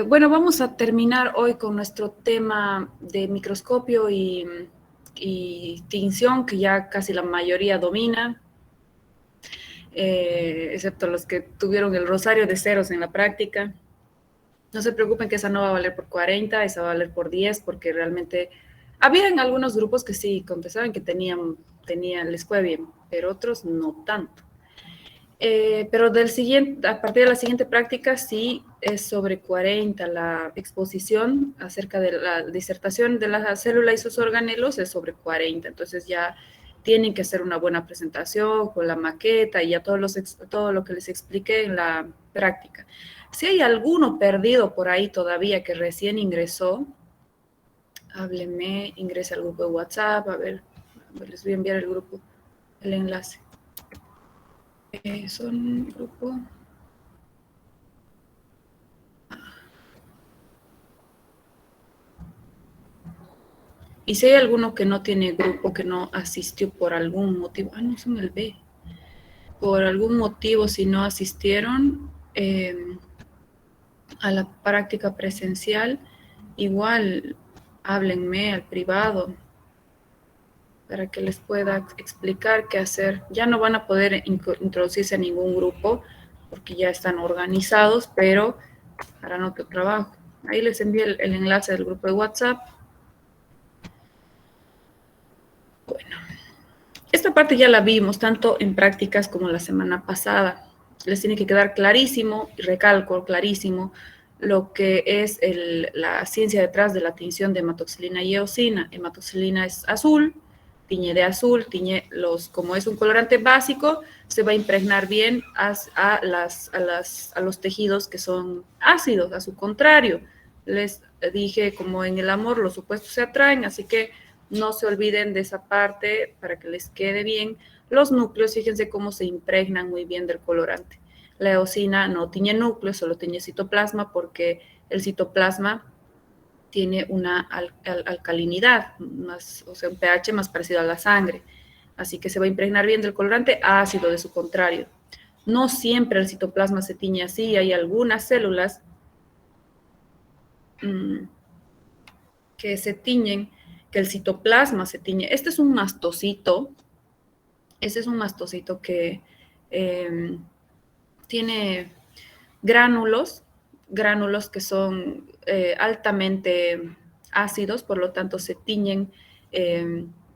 Bueno, vamos a terminar hoy con nuestro tema de microscopio y tinción, que ya casi la mayoría domina, excepto los que tuvieron el rosario de ceros en la práctica. No se preocupen que esa no va a valer por 40, esa va a valer por 10, porque realmente había en algunos grupos que sí contestaban que les fue bien, pero otros no tanto. Pero a partir de la siguiente práctica sí es sobre 40. La exposición acerca de la disertación de la célula y sus organelos es sobre 40. Entonces ya tienen que hacer una buena presentación con la maqueta y ya todo lo que les expliqué en la práctica. Si hay alguno perdido por ahí todavía que recién ingresó, háblenme, ingrese al grupo de WhatsApp, a ver, les voy a enviar el enlace. Son grupo... Y si hay alguno que no tiene grupo, que no asistió por algún motivo, no son el B, por algún motivo, si no asistieron a la práctica presencial, igual háblenme al privado para que les pueda explicar qué hacer. Ya no van a poder introducirse a ningún grupo porque ya están organizados, pero harán otro trabajo. Ahí les envío el enlace del grupo de WhatsApp. Bueno, esta parte ya la vimos tanto en prácticas como la semana pasada. Les tiene que quedar clarísimo, y recalco clarísimo, lo que es la ciencia detrás de la tinción de hematoxilina y eosina. Hematoxilina es azul, tiñe de azul, como es un colorante básico, se va a impregnar bien a los tejidos que son ácidos, a su contrario. Les dije, como en el amor, los opuestos se atraen, así que no se olviden de esa parte para que les quede bien. Los núcleos, fíjense cómo se impregnan muy bien del colorante. La eosina no tiñe núcleos, solo tiñe citoplasma porque el citoplasma tiene una alcalinidad, o sea, un pH más parecido a la sangre. Así que se va a impregnar bien del colorante ácido, de su contrario. No siempre el citoplasma se tiñe así, hay algunas células que se tiñen, que el citoplasma se tiñe. Este es un mastocito que tiene gránulos que son altamente ácidos, por lo tanto se tiñen,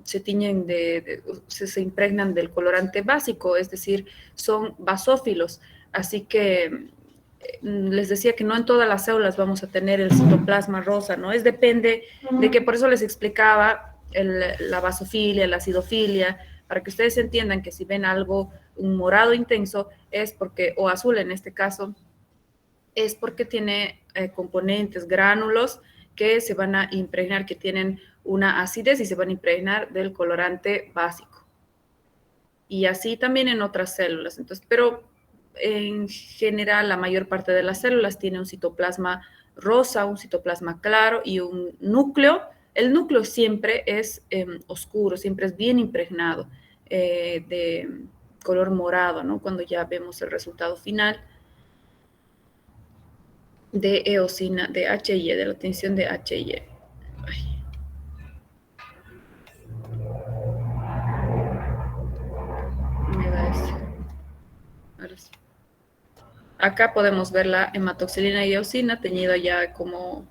se impregnan del colorante básico, es decir, son basófilos. Así que les decía que no en todas las células vamos a tener el citoplasma rosa, ¿no? Depende de que, por eso les explicaba la basofilia, la acidofilia, para que ustedes entiendan que si ven algo, un morado intenso, es porque, o azul en este caso, es porque tiene componentes, gránulos, que se van a impregnar, que tienen una acidez y se van a impregnar del colorante básico. Y así también en otras células. Entonces, pero en general la mayor parte de las células tiene un citoplasma rosa, un citoplasma claro y un núcleo. El núcleo siempre es oscuro, siempre es bien impregnado de color morado, ¿no? Cuando ya vemos el resultado final de eosina, de HY, de la tinción de HY. Me da eso. Ahora sí. Acá podemos ver la hematoxilina y eosina teñida ya con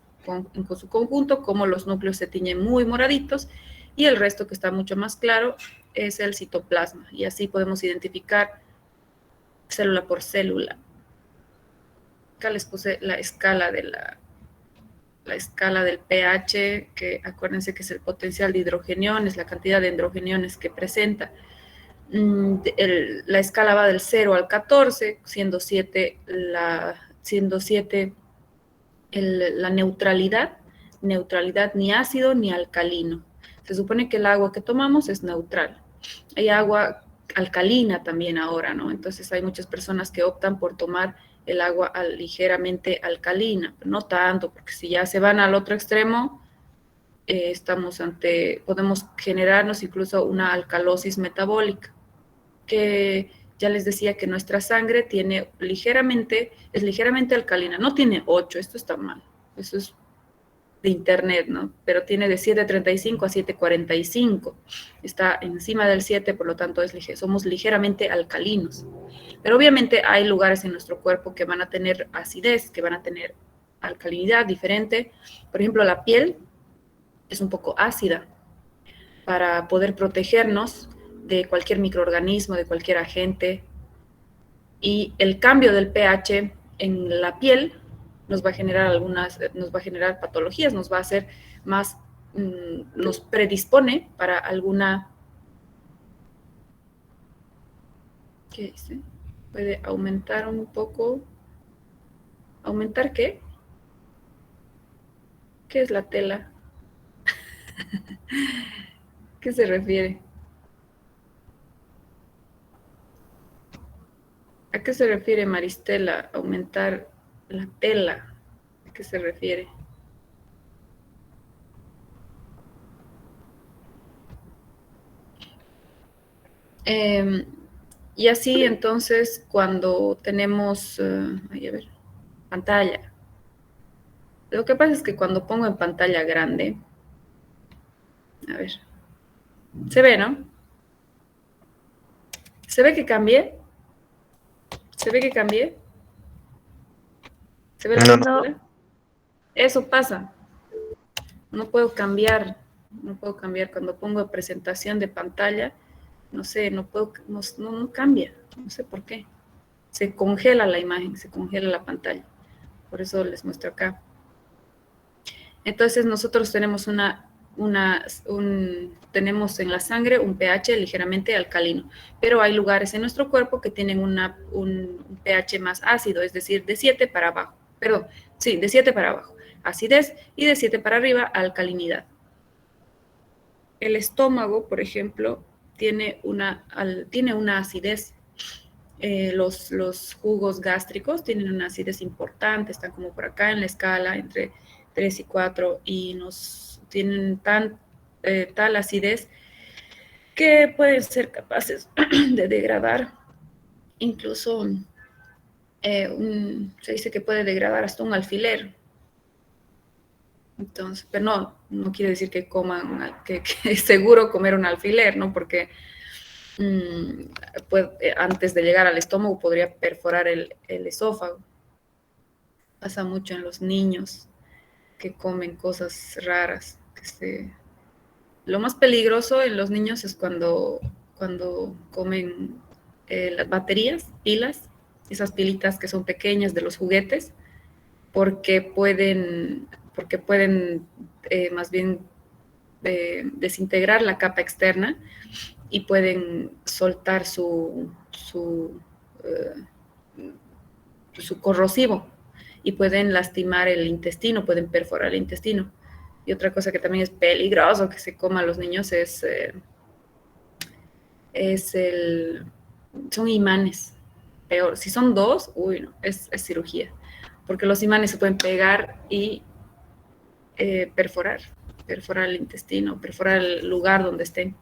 su conjunto, como los núcleos se tiñen muy moraditos y el resto, que está mucho más claro, es el citoplasma. Y así podemos identificar célula por célula. Acá les puse la escala del pH, que acuérdense que es el potencial de hidrogeniones, la cantidad de hidrogeniones que presenta. La escala va del 0 al 14, siendo 7 la neutralidad ni ácido ni alcalino. Se supone que el agua que tomamos es neutral. Hay agua alcalina también ahora, ¿no? Entonces hay muchas personas que optan por tomar el agua ligeramente alcalina, pero no tanto, porque si ya se van al otro extremo, podemos generarnos incluso una alcalosis metabólica, que ya les decía que nuestra sangre es ligeramente alcalina, no tiene 8, esto está mal, eso es de internet, ¿no? Pero tiene de 7,35 a 7,45, está encima del 7, por lo tanto somos ligeramente alcalinos. Pero obviamente hay lugares en nuestro cuerpo que van a tener acidez, que van a tener alcalinidad diferente. Por ejemplo, la piel es un poco ácida para poder protegernos de cualquier microorganismo, de cualquier agente. Y el cambio del pH en la piel nos va a generar patologías, nos va a hacer más, nos predispone para alguna, ¿qué dice? Puede aumentar un poco. ¿Aumentar qué? ¿Qué es la tela? ¿Qué se refiere? ¿A qué se refiere, Maristela? Aumentar la tela. ¿A qué se refiere? Y así entonces cuando tenemos, a ver, pantalla. Lo que pasa es que cuando pongo en pantalla grande, a ver, se ve, ¿no? ¿Se ve que cambié? ¿Se ve que cambié? ¿Se ve la No. pantalla? Eso pasa. No puedo cambiar, no puedo cambiar. Cuando pongo presentación de pantalla, no sé, no puedo, no cambia, no sé por qué. Se congela la imagen, se congela la pantalla. Por eso les muestro acá. Entonces nosotros tenemos tenemos en la sangre un pH ligeramente alcalino, pero hay lugares en nuestro cuerpo que tienen un pH más ácido, es decir, de 7 para abajo. Perdón, sí, de 7 para abajo, acidez, y de 7 para arriba, alcalinidad. El estómago, por ejemplo, tiene una acidez. Los jugos gástricos tienen una acidez importante, están como por acá en la escala entre 3 y 4 y nos tienen tal acidez que pueden ser capaces de degradar, incluso se dice que puede degradar hasta un alfiler. Entonces, pero no quiere decir que que es seguro comer un alfiler, ¿no? Porque pues, antes de llegar al estómago podría perforar el esófago. Pasa mucho en los niños que comen cosas raras. Lo más peligroso en los niños es cuando comen las baterías, pilas, esas pilitas que son pequeñas de los juguetes, porque pueden más bien desintegrar la capa externa y pueden soltar su corrosivo y pueden lastimar el intestino, pueden perforar el intestino. Y otra cosa que también es peligroso que se coma a los niños son imanes. Peor, si son dos, uy, no, es cirugía. Porque los imanes se pueden pegar y perforar el intestino, perforar el lugar donde estén.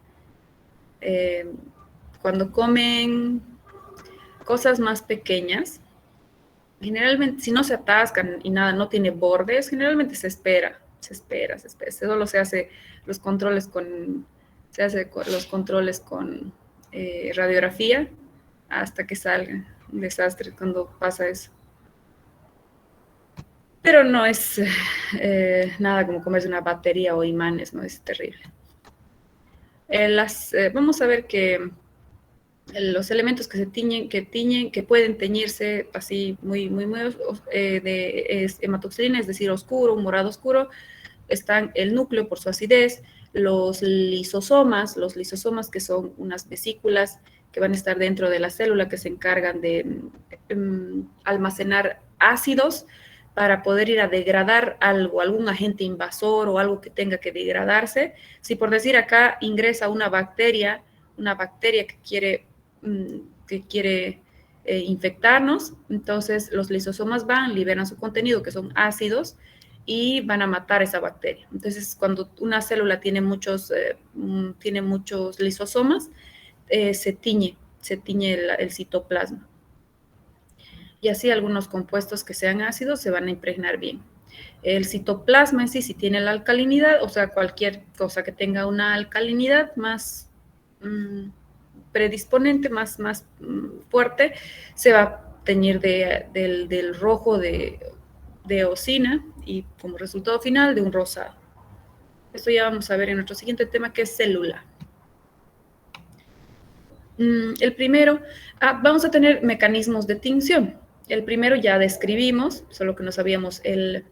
Cuando comen cosas más pequeñas, generalmente, si no se atascan y nada, no tiene bordes, generalmente se espera. Solo se hace los controles con radiografía hasta que salga. Un desastre cuando pasa eso. Pero no es nada como comerse una batería o imanes, no es terrible. Vamos a ver que los elementos que se tiñen, que pueden teñirse así muy es hematoxilina, es decir, oscuro, un morado oscuro, están el núcleo por su acidez, los lisosomas que son unas vesículas que van a estar dentro de la célula que se encargan de almacenar ácidos para poder ir a degradar algún agente invasor o algo que tenga que degradarse. Si por decir acá ingresa una bacteria que quiere infectarnos, entonces los lisosomas liberan su contenido, que son ácidos, y van a matar esa bacteria. Entonces, cuando una célula tiene muchos lisosomas, se se tiñe el citoplasma. Y así algunos compuestos que sean ácidos se van a impregnar bien. El citoplasma en sí, si tiene la alcalinidad, o sea, cualquier cosa que tenga una alcalinidad más predisponente, más fuerte, se va a teñir del rojo de eosina y como resultado final de un rosado. Esto ya vamos a ver en nuestro siguiente tema, que es célula. El primero, vamos a tener mecanismos de tinción. El primero ya describimos, solo que no sabíamos el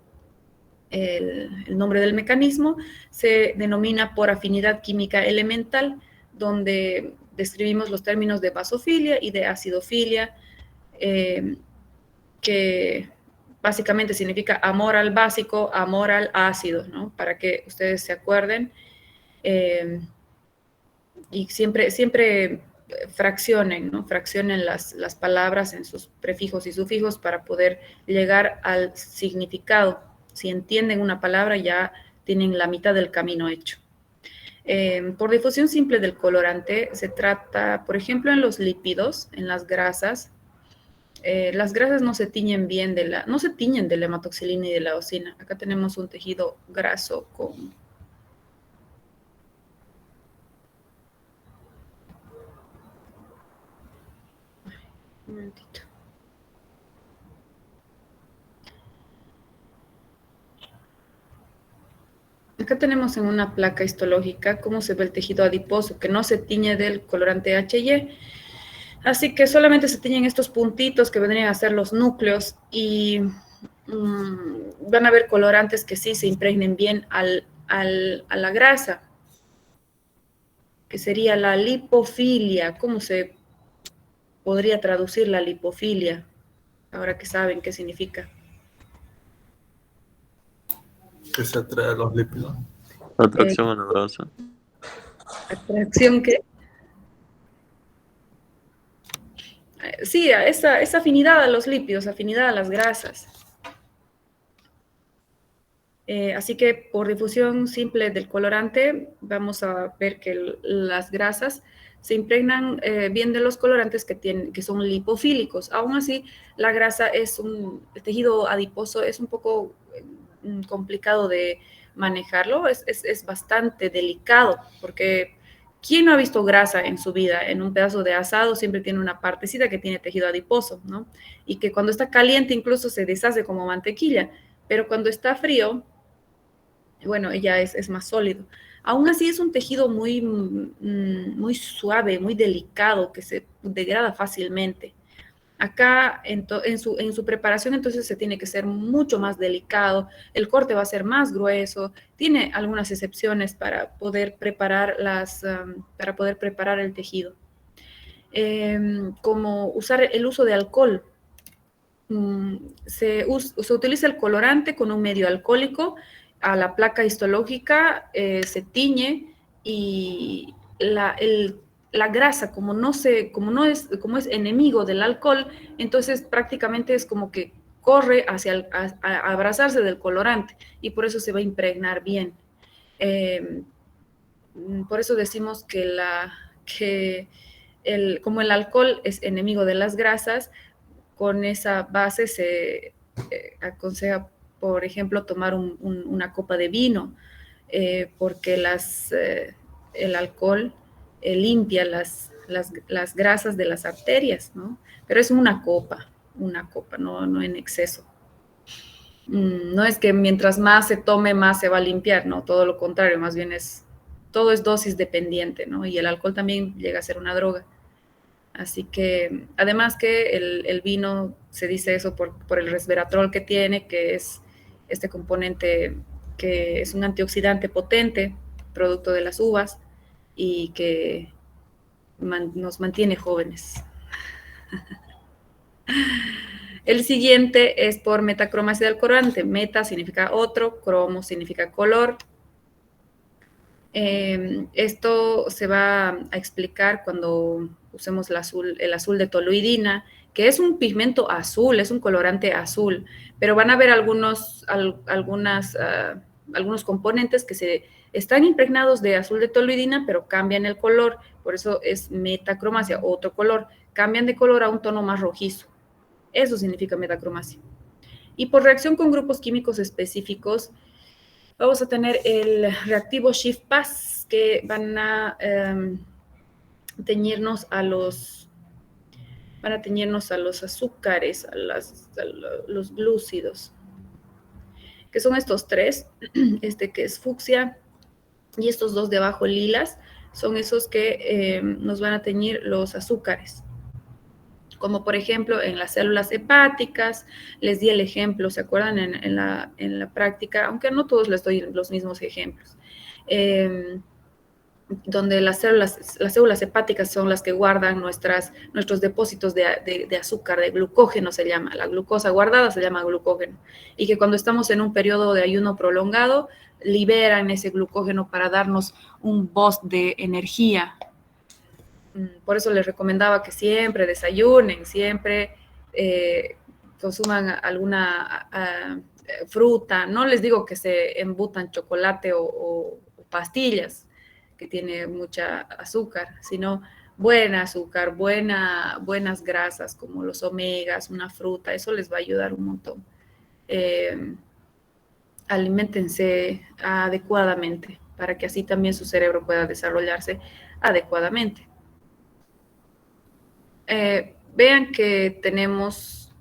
nombre del mecanismo. Se denomina por afinidad química elemental, donde describimos los términos de basofilia y de acidofilia, que básicamente significa amor al básico, amor al ácido, ¿no? Para que ustedes se acuerden. Y siempre fraccionen, ¿no? Fraccionen las palabras en sus prefijos y sufijos para poder llegar al significado. Si entienden una palabra, ya tienen la mitad del camino hecho. Por difusión simple del colorante, se trata, por ejemplo, en los lípidos, en las grasas. Las grasas no se tiñen bien no se tiñen de la hematoxilina y de la eosina. Acá tenemos un tejido graso con... Un momentito. Acá tenemos en una placa histológica cómo se ve el tejido adiposo, que no se tiñe del colorante HY. Así que solamente se tiñen estos puntitos que vendrían a ser los núcleos y van a haber colorantes que sí se impregnen bien a la grasa, que sería la lipofilia. ¿Cómo se podría traducir la lipofilia? Ahora que saben qué significa. Que se atrae a los lípidos. Atracción a la grasa. Atracción que... Sí, esa afinidad a los lípidos, afinidad a las grasas. Así que por difusión simple del colorante, vamos a ver que las grasas se impregnan bien de los colorantes que son lipofílicos. Aún así, la grasa el tejido adiposo es un poco complicado de manejarlo, es bastante delicado, porque ¿quién no ha visto grasa en su vida? En un pedazo de asado siempre tiene una partecita que tiene tejido adiposo, ¿no? Y que cuando está caliente incluso se deshace como mantequilla, pero cuando está frío, bueno, ya es más sólido. Aún así es un tejido muy suave, muy delicado, que se degrada fácilmente. Acá en su preparación entonces se tiene que ser mucho más delicado, el corte va a ser más grueso, tiene algunas excepciones para poder preparar el tejido. Como usar el uso de alcohol. Se utiliza el colorante con un medio alcohólico, a la placa histológica se tiñe y la grasa, como es enemigo del alcohol, entonces prácticamente es como que corre a abrazarse del colorante y por eso se va a impregnar bien. Por eso decimos como el alcohol es enemigo de las grasas, con esa base se aconseja, por ejemplo, tomar una copa de vino, porque el alcohol limpia las grasas de las arterias, ¿no? Pero es una copa, no en exceso. No es que mientras más se tome, más se va a limpiar, no, todo lo contrario, más bien todo es dosis dependiente, ¿no? Y el alcohol también llega a ser una droga. Así que, además que el vino, se dice eso por el resveratrol que tiene, que es este componente que es un antioxidante potente, producto de las uvas, y que nos mantiene jóvenes. El siguiente es por metacromacidad del colorante. Meta significa otro, cromo significa color. Esto se va a explicar cuando usemos el azul de toluidina, que es un pigmento azul, es un colorante azul, pero van a haber algunos componentes que están impregnados de azul de toluidina, pero cambian el color. por eso es metacromacia, otro color. Cambian de color a un tono más rojizo. Eso significa metacromacia. Y por reacción con grupos químicos específicos, vamos a tener el reactivo Schiff-Paz, que van a teñirnos a los azúcares, los glúcidos, que son estos tres, este que es fucsia y estos dos de abajo lilas, son esos que nos van a teñir los azúcares. Como por ejemplo en las células hepáticas, les di el ejemplo, ¿se acuerdan? En la práctica, aunque no todos les doy los mismos ejemplos. Donde las células hepáticas son las que guardan nuestros depósitos de azúcar, de glucógeno se llama, la glucosa guardada se llama glucógeno, y que cuando estamos en un periodo de ayuno prolongado, liberan ese glucógeno para darnos un boost de energía. Por eso les recomendaba que siempre desayunen, siempre consuman alguna fruta. No les digo que se embutan chocolate o pastillas, que tiene mucha azúcar, sino buena azúcar, buenas grasas como los omegas, una fruta, eso les va a ayudar un montón. Aliméntense adecuadamente para que así también su cerebro pueda desarrollarse adecuadamente. Vean que tenemos...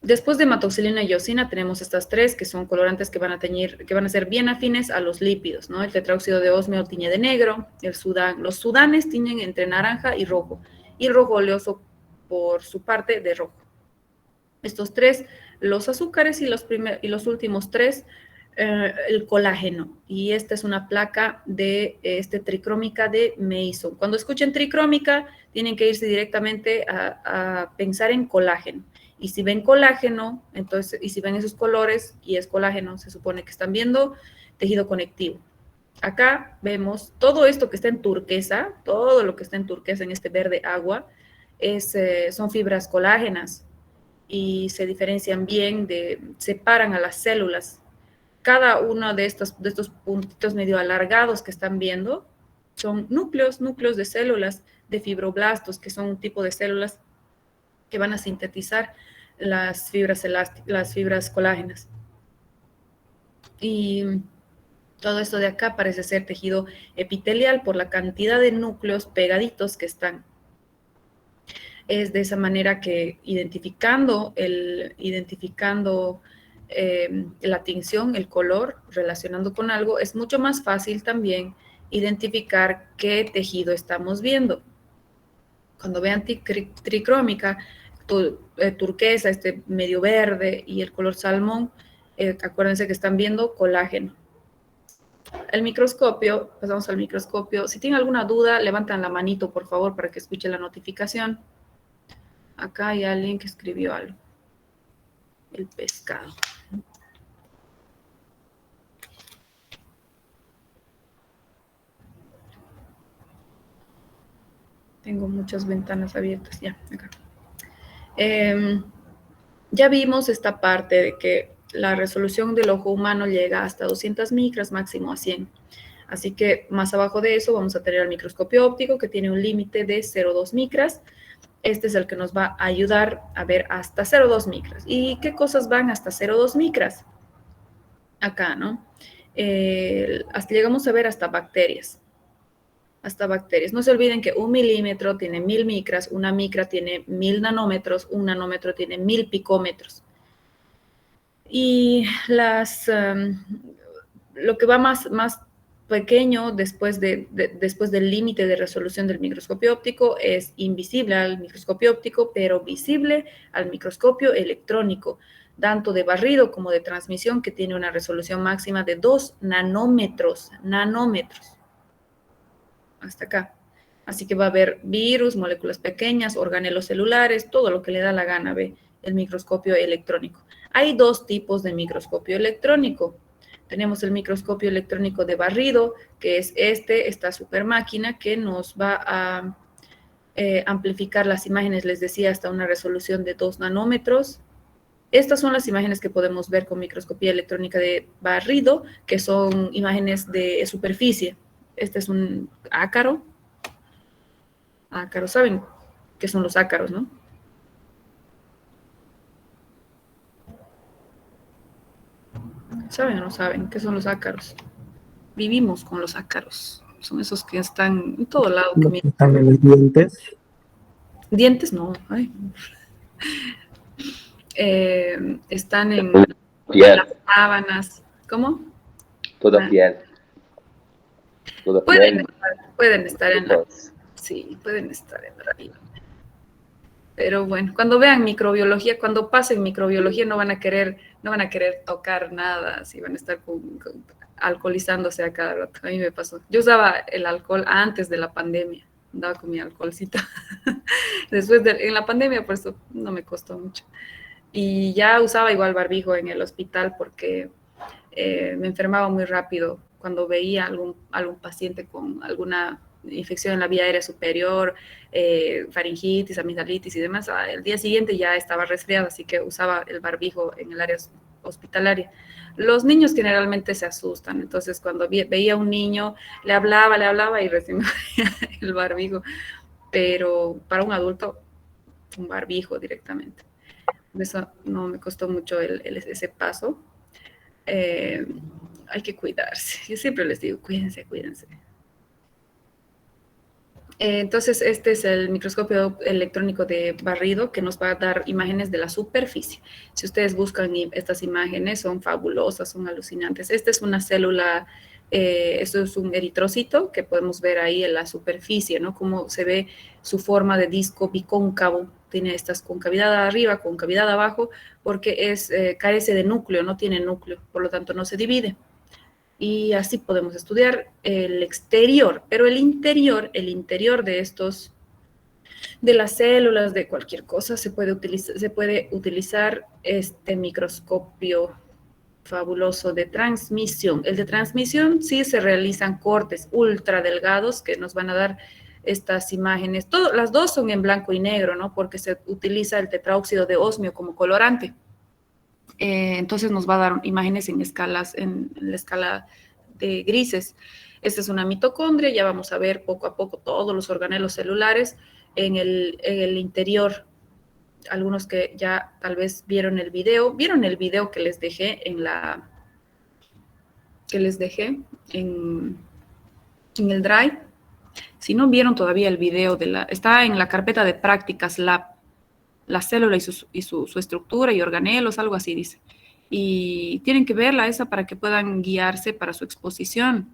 Después de hematoxilina y eosina tenemos estas tres que son colorantes que van a ser bien afines a los lípidos, ¿no? El tetráoxido de osmio tiñe de negro, los sudanes tiñen entre naranja y rojo rojo oleoso por su parte de rojo. Estos tres, los azúcares y los últimos tres, el colágeno. Y esta es una placa de tricrómica de Mason. Cuando escuchen tricrómica, tienen que irse directamente a pensar en colágeno. Y si ven colágeno, entonces, y si ven esos colores y es colágeno, se supone que están viendo tejido conectivo. Acá vemos todo esto que está en turquesa, todo lo que está en turquesa en este verde agua, son fibras colágenas y se diferencian bien, separan a las células. Cada uno de estos puntitos medio alargados que están viendo son núcleos de células, de fibroblastos, que son un tipo de células que van a sintetizar las fibras colágenas. Y todo esto de acá parece ser tejido epitelial por la cantidad de núcleos pegaditos que están. Es de esa manera que identificando la tinción, el color, relacionando con algo, es mucho más fácil también identificar qué tejido estamos viendo. Cuando vean tricrómica, turquesa, medio verde y el color salmón, acuérdense que están viendo colágeno. El microscopio, pasamos al microscopio. Si tienen alguna duda, levantan la manito, por favor, para que escuchen la notificación. Acá hay alguien que escribió algo. El pescado. Tengo muchas ventanas abiertas. Ya, acá. Ya vimos esta parte de que la resolución del ojo humano llega hasta 200 micras, máximo a 100. Así que más abajo de eso vamos a tener el microscopio óptico, que tiene un límite de 0,2 micras. Este es el que nos va a ayudar a ver hasta 0,2 micras. ¿Y qué cosas van hasta 0,2 micras? Acá, ¿no? Llegamos a ver hasta bacterias. No se olviden que 1 milímetro tiene 1000 micras, una micra tiene 1000 nanómetros, un nanómetro tiene 1000 picómetros. Y lo que va más pequeño después del límite de resolución del microscopio óptico es invisible al microscopio óptico, pero visible al microscopio electrónico, tanto de barrido como de transmisión, que tiene una resolución máxima de 2 nanómetros. Hasta acá. Así que va a haber virus, moléculas pequeñas, organelos celulares, todo lo que le da la gana, ve el microscopio electrónico. Hay dos tipos de microscopio electrónico. Tenemos el microscopio electrónico de barrido, que es esta super máquina que nos va a amplificar las imágenes, les decía, hasta una resolución de 2 nanómetros, Estas son las imágenes que podemos ver con microscopía electrónica de barrido, que son imágenes de superficie. Este es un ácaro. Ácaros, ¿saben qué son los ácaros, no? ¿Saben o no saben qué son los ácaros? Vivimos con los ácaros. Son esos que están en todo lado. Los que están en los dientes. Dientes, no. Ay. Están en Piel, las sábanas. ¿Cómo? toda Ah. piel. Toda piel. Pueden estar en la... Sí, pueden estar en la vida. Pero bueno, cuando vean microbiología, cuando pasen microbiología, no van a querer tocar nada, así van a estar alcoholizándose a cada rato. A mí me pasó. Yo usaba el alcohol antes de la pandemia, andaba con mi alcoholcito. En la pandemia, por eso no me costó mucho. Y ya usaba igual barbijo en el hospital porque me enfermaba muy rápido cuando veía algún paciente con alguna infección en la vía aérea superior, faringitis, amigdalitis y demás. El día siguiente ya estaba resfriado, así que usaba el barbijo en el área hospitalaria. Los niños generalmente se asustan, entonces cuando veía a un niño, le hablaba y recién el barbijo, pero para un adulto, un barbijo directamente. Eso no me costó mucho ese paso. Hay que cuidarse. Yo siempre les digo, cuídense. Entonces, este es el microscopio electrónico de barrido que nos va a dar imágenes de la superficie. Si ustedes buscan estas imágenes, son fabulosas, son alucinantes. Esta es una célula, esto es un eritrocito que podemos ver ahí en la superficie, ¿no? Cómo se ve su forma de disco bicóncavo. Tiene estas concavidad arriba, concavidad abajo, porque carece de núcleo, no tiene núcleo, por lo tanto no se divide. Y así podemos estudiar el exterior, pero el interior de las células, de cualquier cosa, se puede utilizar este microscopio fabuloso de transmisión. El de transmisión sí se realizan cortes ultra delgados que nos van a dar estas imágenes. Las dos son en blanco y negro, ¿no? Porque se utiliza el tetraóxido de osmio como colorante. Entonces nos va a dar imágenes en la escala de grises. Esta es una mitocondria, ya vamos a ver poco a poco todos los organelos celulares en el interior. Algunos que ya tal vez vieron el video que les dejé en el Drive. Si no vieron todavía el video, está en la carpeta de prácticas lab, la célula y su estructura y organelos, algo así dice. Y tienen que verla esa para que puedan guiarse para su exposición.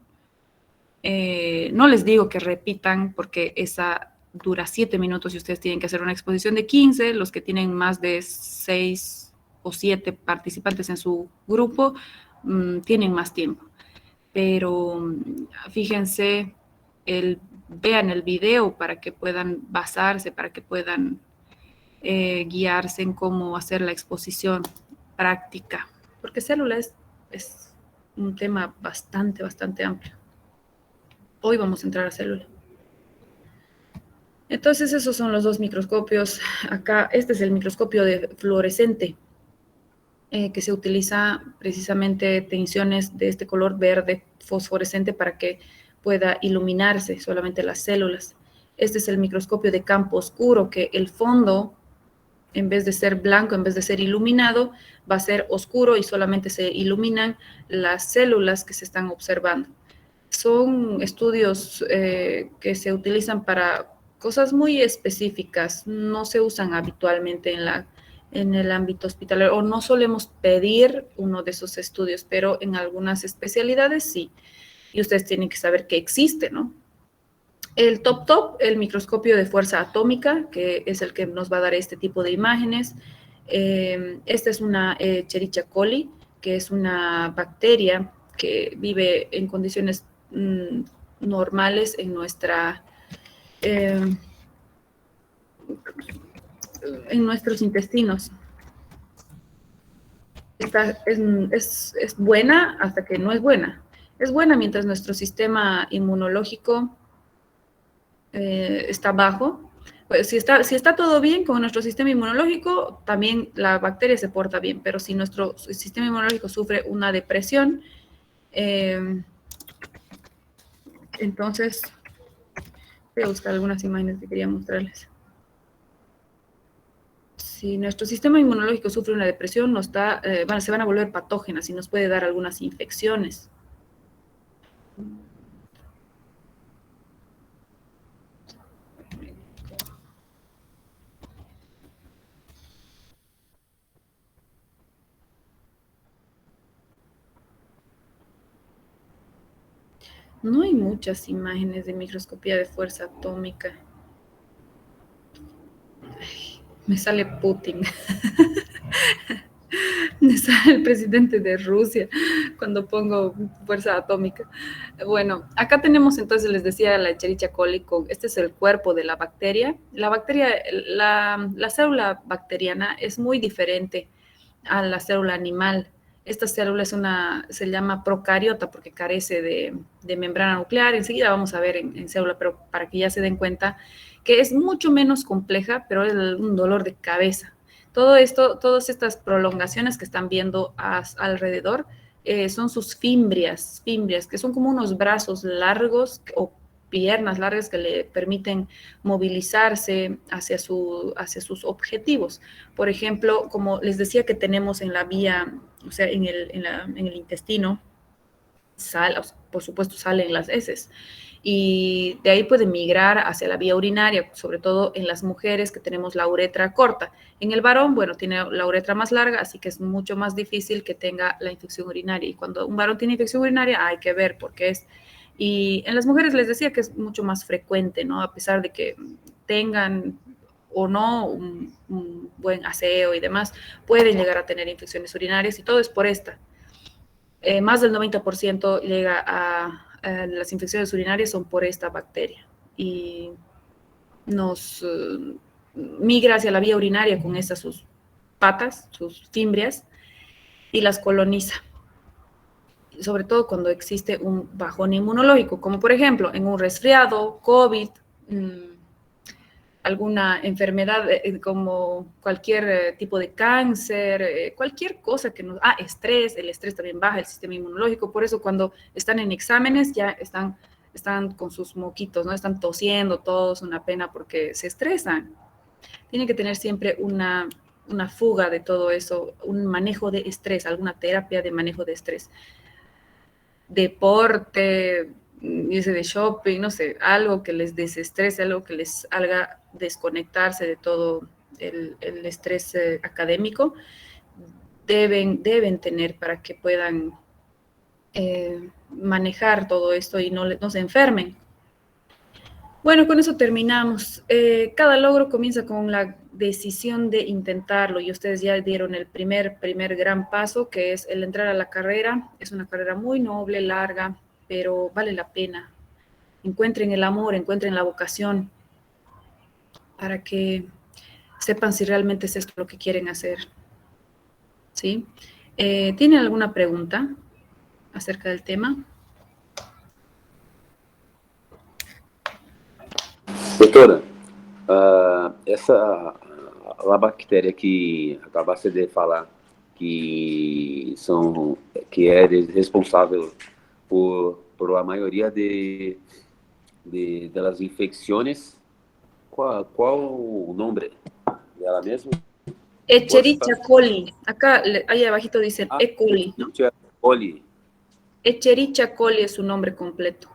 No les digo que repitan porque esa dura 7 minutos y ustedes tienen que hacer una exposición de 15. Los que tienen más de 6 o 7 participantes en su grupo tienen más tiempo. Pero fíjense, vean el video para que puedan basarse, para que puedan guiarse en cómo hacer la exposición práctica, porque célula es un tema bastante amplio. Hoy vamos a entrar a célula. Entonces, esos son los dos microscopios. Acá, este es el microscopio de fluorescente, que se utiliza precisamente tensiones de este color verde fosforescente para que pueda iluminarse solamente las células. Este es el microscopio de campo oscuro, que el fondo, en vez de ser blanco, en vez de ser iluminado, va a ser oscuro y solamente se iluminan las células que se están observando. Son estudios que se utilizan para cosas muy específicas, no se usan habitualmente en el ámbito hospitalario, o no solemos pedir uno de esos estudios, pero en algunas especialidades sí. Y ustedes tienen que saber que existe, ¿no? El el microscopio de fuerza atómica, que es el que nos va a dar este tipo de imágenes. Esta es una Escherichia coli, que es una bacteria que vive en condiciones normales en nuestros intestinos. Esta es buena hasta que no es buena. Es buena mientras nuestro sistema inmunológico está bajo, Pues si está todo bien con nuestro sistema inmunológico, también la bacteria se porta bien, pero si nuestro sistema inmunológico sufre una depresión, entonces voy a buscar algunas imágenes que quería mostrarles. Si nuestro sistema inmunológico sufre una depresión, se van a volver patógenas y nos puede dar algunas infecciones. No hay muchas imágenes de microscopía de fuerza atómica. Ay, me sale Putin. Me sale el presidente de Rusia cuando pongo fuerza atómica. Bueno, acá tenemos entonces, les decía, la Escherichia coli. Este es el cuerpo de la bacteria. La célula bacteriana es muy diferente a la célula animal. Esta célula se llama procariota porque carece de membrana nuclear. Enseguida vamos a ver en célula, pero para que ya se den cuenta que es mucho menos compleja, pero es un dolor de cabeza. Todo esto, todas estas prolongaciones que están viendo alrededor son sus fimbrias, que son como unos brazos largos o piernas largas que le permiten movilizarse hacia sus objetivos. Por ejemplo, como les decía que tenemos en la vía, o sea, en el intestino, por supuesto salen las heces. Y de ahí puede migrar hacia la vía urinaria, sobre todo en las mujeres que tenemos la uretra corta. En el varón, bueno, tiene la uretra más larga, así que es mucho más difícil que tenga la infección urinaria. Y cuando un varón tiene infección urinaria, hay que ver por qué es. Y en las mujeres les decía que es mucho más frecuente, ¿no? A pesar de que tengan o no un buen aseo y demás, pueden llegar a tener infecciones urinarias y todo es por esta. Más del 90% llega a las infecciones urinarias son por esta bacteria y nos migra hacia la vía urinaria con estas sus patas, sus fimbrias, y las coloniza. Sobre todo cuando existe un bajón inmunológico, como por ejemplo en un resfriado, COVID, alguna enfermedad como cualquier tipo de cáncer, cualquier cosa que nos... estrés, el estrés también baja el sistema inmunológico, por eso cuando están en exámenes ya están con sus moquitos, ¿no? Están tosiendo todos, una pena porque se estresan. Tienen que tener siempre una fuga de todo eso, un manejo de estrés, alguna terapia de manejo de estrés. Deporte, irse de shopping, no sé, algo que les desestrese, algo que les haga desconectarse de todo el estrés académico, deben tener para que puedan manejar todo esto y no se enfermen. Bueno, con eso terminamos. Cada logro comienza con la decisión de intentarlo y ustedes ya dieron el primer gran paso, que es el entrar a la carrera. Es una carrera muy noble, larga, pero vale la pena. Encuentren el amor, encuentren la vocación para que sepan si realmente es esto lo que quieren hacer. ¿Sí? ¿Tienen alguna pregunta acerca del tema? Doutora, a bactéria que acabaste de falar, que é responsável por a maioria das infecções, qual o nome dela mesmo? Escherichia coli. Acá, ahí abajito dicen E. coli, ¿no? Escherichia coli. Escherichia coli es su nombre completo.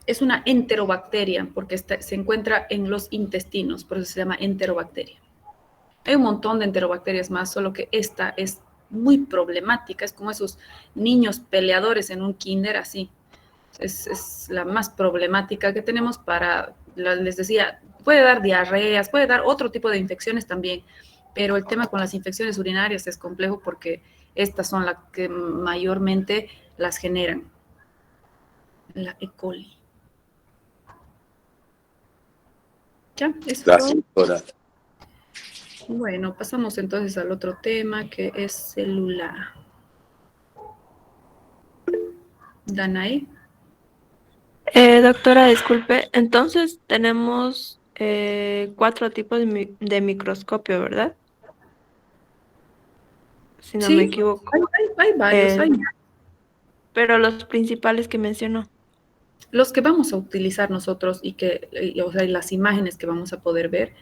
Es una enterobacteria porque se encuentra en los intestinos, por eso se llama enterobacteria. Hay un montón de enterobacterias más, solo que esta es muy problemática, es como esos niños peleadores en un kinder, así. Es la más problemática que tenemos les decía, puede dar diarreas, puede dar otro tipo de infecciones también, pero el tema con las infecciones urinarias es complejo porque estas son las que mayormente las generan. La E. coli. ¿Ya? ¿Eso Gracias, todo? doutora. Bueno, pasamos entonces al otro tema que es célula. Danae. Doctora, disculpe, entonces tenemos 4 tipos de microscopio, ¿verdad? Si no me Sí, equivoco. hay varios, hay. Pero los principales que mencionó. Los que vamos a utilizar nosotros o sea, y las imágenes que vamos a poder ver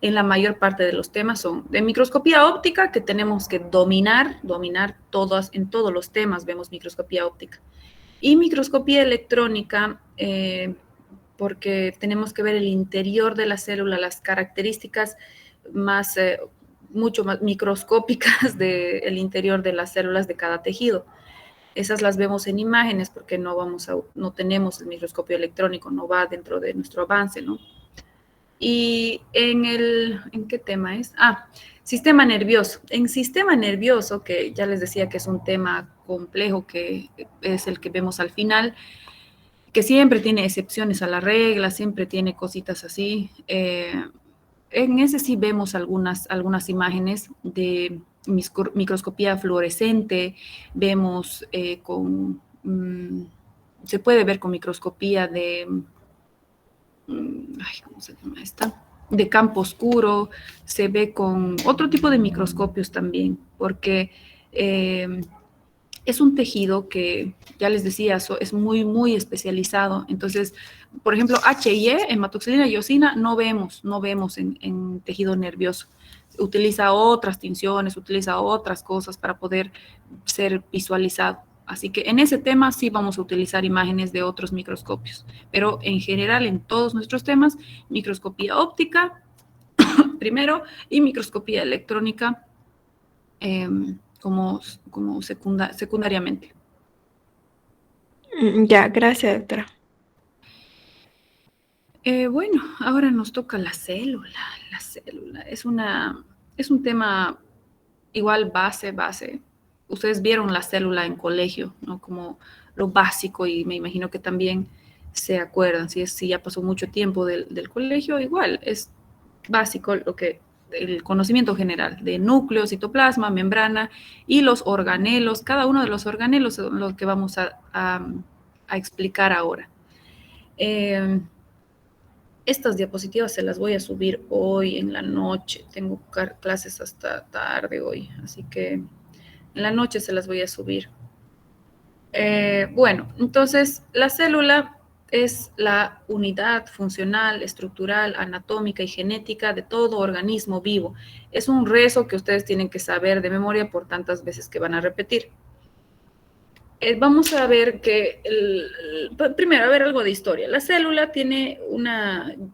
en la mayor parte de los temas son de microscopía óptica, que tenemos que dominar todas, en todos los temas vemos microscopía óptica. Y microscopía electrónica, porque tenemos que ver el interior de la célula, las características más, mucho más microscópicas del interior de las células de cada tejido. Esas las vemos en imágenes porque no tenemos el microscopio electrónico, no va dentro de nuestro avance, ¿no? Y ¿en qué tema es? Sistema nervioso. En sistema nervioso, que ya les decía que es un tema complejo, que es el que vemos al final, que siempre tiene excepciones a la regla, siempre tiene cositas así. En ese sí vemos algunas imágenes de microscopía fluorescente, vemos se puede ver con microscopía ¿cómo se llama esta? De campo oscuro, se ve con otro tipo de microscopios también, porque es un tejido que, ya les decía, es muy, muy especializado. Entonces, por ejemplo, HIE, hematoxilina y eosina, no vemos en tejido nervioso. Utiliza otras tinciones, utiliza otras cosas para poder ser visualizado. Así que en ese tema sí vamos a utilizar imágenes de otros microscopios, pero en general en todos nuestros temas, microscopía óptica primero y microscopía electrónica como secundariamente. Ya, gracias, doctora. Bueno, ahora nos toca la célula. La célula es un tema igual base. Ustedes vieron la célula en colegio, ¿no? Como lo básico, y me imagino que también se acuerdan, si ya pasó mucho tiempo del colegio, igual es básico el conocimiento general de núcleo, citoplasma, membrana y los organelos. Cada uno de los organelos son los que vamos a explicar ahora. Estas diapositivas se las voy a subir hoy en la noche. Tengo clases hasta tarde hoy, así que en la noche se las voy a subir. Bueno, entonces la célula es la unidad funcional, estructural, anatómica y genética de todo organismo vivo. Es un rezo que ustedes tienen que saber de memoria por tantas veces que van a repetir. Vamos a ver primero, a ver algo de historia. La célula tiene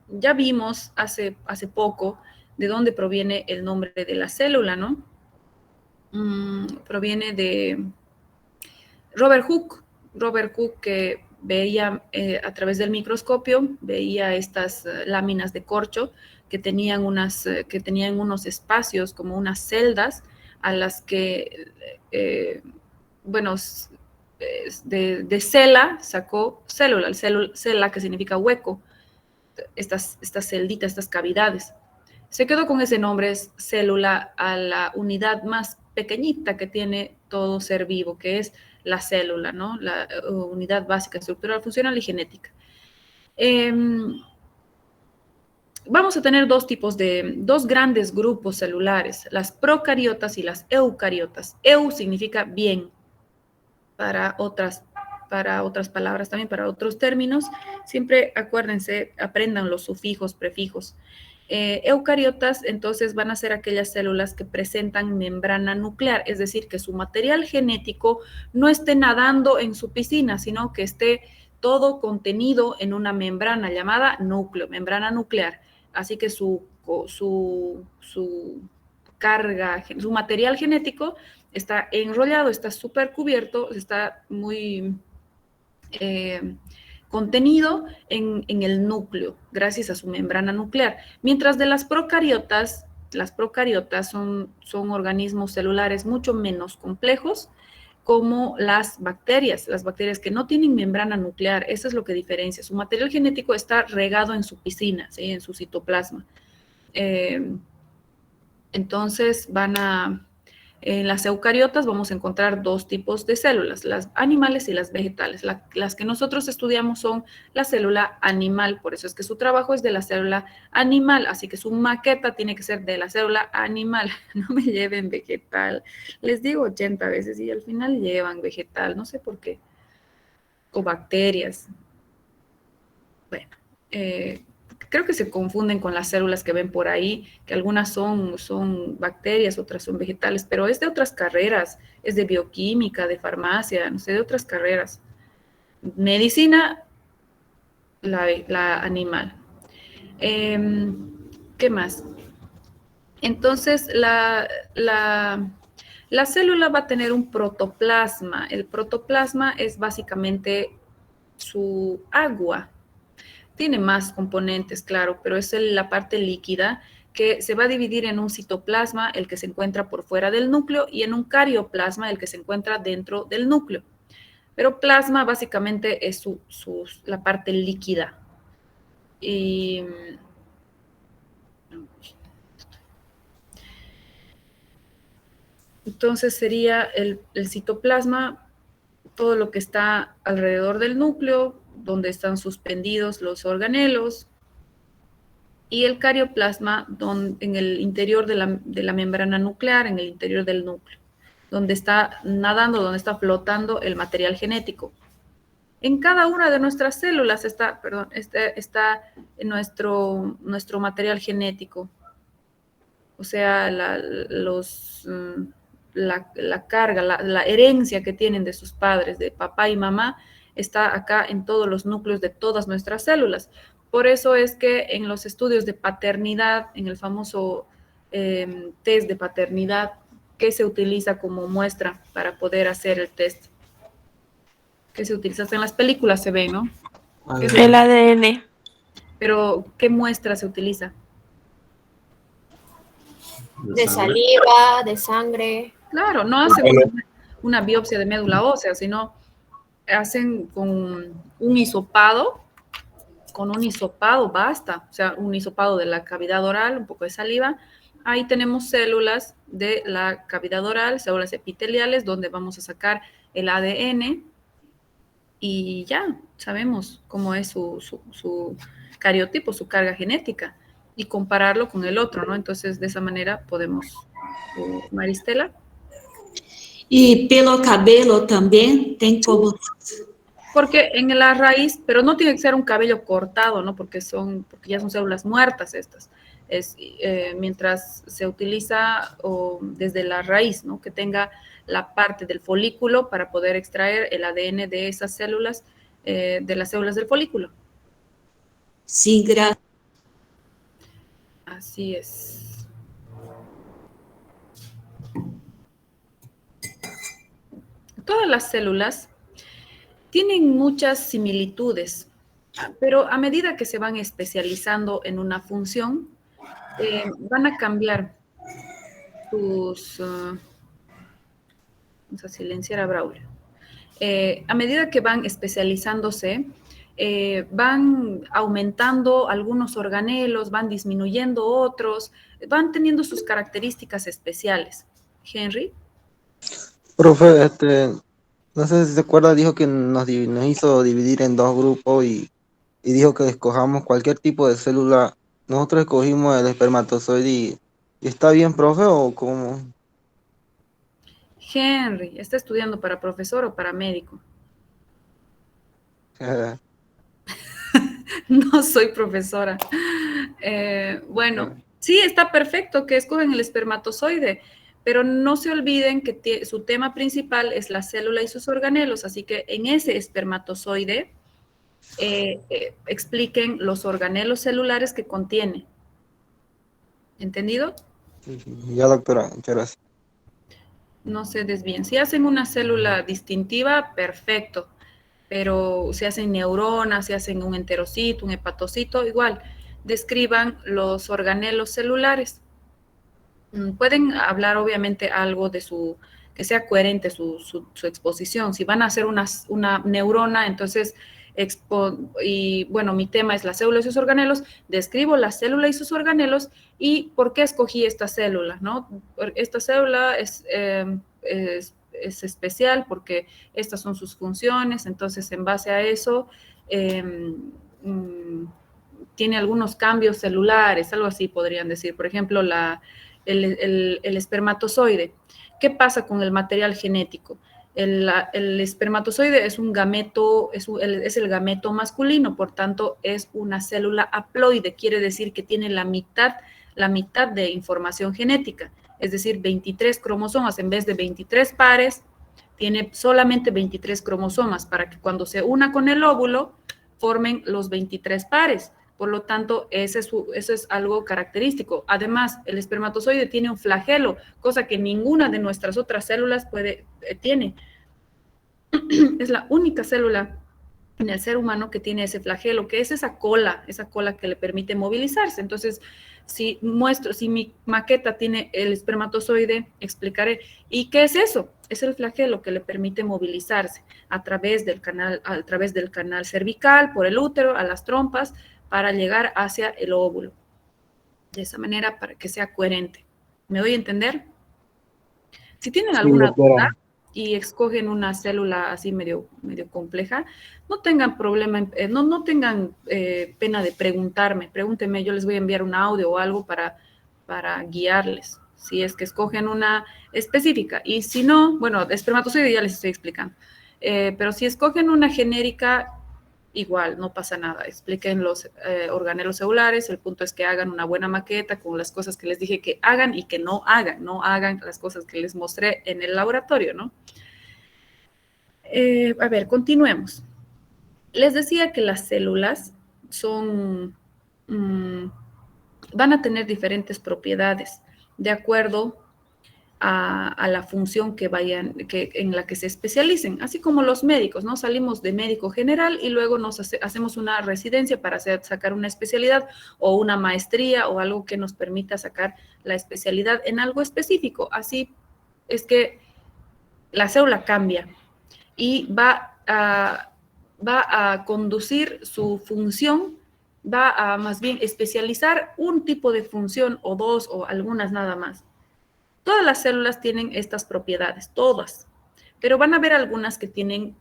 ya vimos hace poco de dónde proviene el nombre de la célula, ¿no? Proviene de Robert Hooke. Robert Hooke, que veía a través del microscopio, veía estas láminas de corcho que tenían unos espacios como unas celdas a las que, bueno, de cela sacó célula, cela que significa hueco, estas celditas, estas cavidades. Se quedó con ese nombre, es célula, a la unidad más pequeñita que tiene todo ser vivo, que es la célula, ¿no? La unidad básica, estructural, funcional y genética. Vamos a tener dos grandes grupos celulares, las procariotas y las eucariotas. Eu significa bien, para otras palabras también, para otros términos. Siempre acuérdense, aprendan los sufijos, prefijos. Eucariotas, entonces, van a ser aquellas células que presentan membrana nuclear, es decir, que su material genético no esté nadando en su piscina, sino que esté todo contenido en una membrana llamada núcleo, membrana nuclear. Así que su carga, su material genético está enrollado, está súper cubierto, está muy contenido en el núcleo, gracias a su membrana nuclear. Mientras de las procariotas son organismos celulares mucho menos complejos, como las bacterias que no tienen membrana nuclear. Eso es lo que diferencia. Su material genético está regado en su piscina, ¿sí? En su citoplasma. Entonces En las eucariotas vamos a encontrar dos tipos de células, las animales y las vegetales. Las que nosotros estudiamos son la célula animal, por eso es que su trabajo es de la célula animal, así que su maqueta tiene que ser de la célula animal. No me lleven vegetal. Les digo 80 veces y al final llevan vegetal, no sé por qué. O bacterias. Bueno, creo que se confunden con las células que ven por ahí, que algunas son bacterias, otras son vegetales, pero es de otras carreras, es de bioquímica, de farmacia, no sé, de otras carreras. Medicina, la animal. ¿Qué más? Entonces, la célula va a tener un protoplasma. El protoplasma es básicamente su agua. Tiene más componentes, claro, pero es la parte líquida que se va a dividir en un citoplasma, el que se encuentra por fuera del núcleo, y en un carioplasma, el que se encuentra dentro del núcleo. Pero plasma básicamente es la parte líquida. Y entonces sería el citoplasma, todo lo que está alrededor del núcleo, donde están suspendidos los organelos, y el carioplasma en el interior de la membrana nuclear, en el interior del núcleo, donde está nadando, donde está flotando el material genético. En cada una de nuestras células está nuestro material genético, o sea, la carga, la herencia que tienen de sus padres, de papá y mamá, está acá en todos los núcleos de todas nuestras células. Por eso es que en los estudios de paternidad, en el famoso test de paternidad, ¿qué se utiliza como muestra para poder hacer el test? ¿Qué se utiliza? Hasta en las películas se ve, ¿no? El ADN. Pero, ¿qué muestra se utiliza? De saliva, de sangre. Claro, no hacen una biopsia de médula ósea, sino hacen con un hisopado basta, o sea, un hisopado de la cavidad oral, un poco de saliva. Ahí tenemos células de la cavidad oral, células epiteliales, donde vamos a sacar el ADN y ya sabemos cómo es su cariotipo, su carga genética, y compararlo con el otro, ¿no? Entonces, de esa manera podemos, Maristela. E pelo cabelo também tem como. Porque en la raíz, pero no tiene que ser un cabello cortado, ¿no? Porque ya son células muertas estas. Mientras se utiliza desde la raíz, ¿no? Que tenga la parte del folículo para poder extraer el ADN de esas células, de las células del folículo. Sim, graças. Así es. Todas las células tienen muchas similitudes, pero a medida que se van especializando en una función, van a cambiar vamos a silenciar a Braulio. A medida que van especializándose, van aumentando algunos organelos, van disminuyendo otros, van teniendo sus características especiales. Henry. Profe, no sé si se acuerda, dijo que nos hizo dividir en dos grupos y dijo que escojamos cualquier tipo de célula. Nosotros escogimos el espermatozoide y ¿está bien, profe, o cómo? Henry, ¿está estudiando para profesor o para médico? No soy profesora. Bueno, sí, está perfecto que escogen el espermatozoide, pero no se olviden que su tema principal es la célula y sus organelos, así que en ese espermatozoide expliquen los organelos celulares que contiene. ¿Entendido? Ya, doctora, muchas gracias. No se desvíen. Si hacen una célula distintiva, perfecto, pero si hacen neuronas, si hacen un enterocito, un hepatocito, igual, describan los organelos celulares. Pueden hablar obviamente algo de que sea coherente su exposición. Si van a hacer una neurona, entonces Y bueno, mi tema es la célula y sus organelos, describo la célula y sus organelos y por qué escogí esta célula, ¿no? Esta célula es especial porque estas son sus funciones, entonces en base a eso tiene algunos cambios celulares, algo así podrían decir. Por ejemplo, el espermatozoide. ¿Qué pasa con el material genético? El espermatozoide es un gameto, es el gameto masculino, por tanto es una célula haploide, quiere decir que tiene la mitad de información genética, es decir, 23 cromosomas en vez de 23 pares, tiene solamente 23 cromosomas para que cuando se una con el óvulo formen los 23 pares. Por lo tanto, eso es algo característico. Además, el espermatozoide tiene un flagelo, cosa que ninguna de nuestras otras células tiene. Es la única célula en el ser humano que tiene ese flagelo, que es esa cola que le permite movilizarse. Entonces, si mi maqueta tiene el espermatozoide, explicaré. ¿Y qué es eso? Es el flagelo que le permite movilizarse a través del canal cervical, por el útero, a las trompas, para llegar hacia el óvulo. De esa manera, para que sea coherente. ¿Me doy a entender? Si tienen alguna duda y escogen una célula así medio compleja, no tengan problema, no tengan pena de preguntarme. Pregúntenme, yo les voy a enviar un audio o algo para guiarles. Si es que escogen una específica. Y si no, bueno, espermatozoide ya les estoy explicando. Pero si escogen una genérica, igual, no pasa nada. Expliquen los organelos celulares. El punto es que hagan una buena maqueta con las cosas que les dije que hagan y que no hagan las cosas que les mostré en el laboratorio, ¿no? A ver, continuemos. Les decía que las células van a tener diferentes propiedades de acuerdo a la función en la que se especialicen, así como los médicos, ¿no? Salimos de médico general y luego hacemos una residencia para sacar una especialidad o una maestría o algo que nos permita sacar la especialidad en algo específico. Así es que la célula cambia y va a conducir su función, va a más bien especializar un tipo de función o dos o algunas nada más. Todas las células tienen estas propiedades, todas, pero van a haber algunas que tienen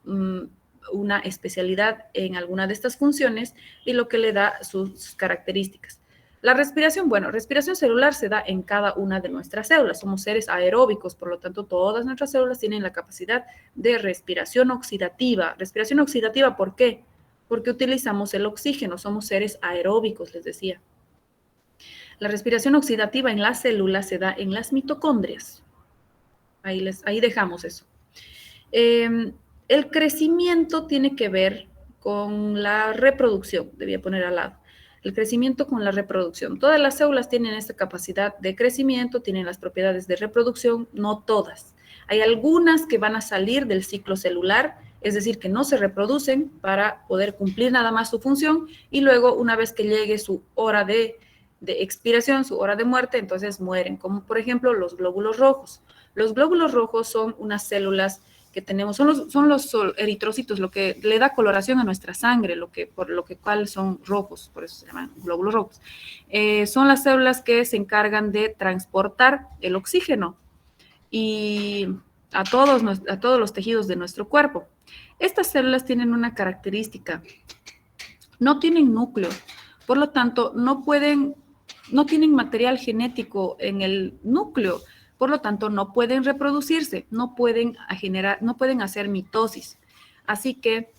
una especialidad en alguna de estas funciones y lo que le da sus características. La respiración, bueno, respiración celular se da en cada una de nuestras células. Somos seres aeróbicos, por lo tanto, todas nuestras células tienen la capacidad de respiración oxidativa. Respiración oxidativa, ¿por qué? Porque utilizamos el oxígeno, somos seres aeróbicos, les decía. La respiración oxidativa en las células se da en las mitocondrias. Ahí dejamos eso. El crecimiento tiene que ver con la reproducción, debía poner al lado. El crecimiento con la reproducción. Todas las células tienen esta capacidad de crecimiento, tienen las propiedades de reproducción, no todas. Hay algunas que van a salir del ciclo celular, es decir, que no se reproducen para poder cumplir nada más su función y luego, una vez que llegue su hora de expiración, su hora de muerte, entonces mueren, como por ejemplo los glóbulos rojos. Los glóbulos rojos son unas células que tenemos, son los eritrocitos, lo que le da coloración a nuestra sangre, por lo que cual son rojos, por eso se llaman glóbulos rojos. Son las células que se encargan de transportar el oxígeno y a todos los tejidos de nuestro cuerpo. Estas células tienen una característica, no tienen núcleo, por lo tanto no tienen material genético en el núcleo, por lo tanto no pueden reproducirse, no pueden hacer mitosis. Así que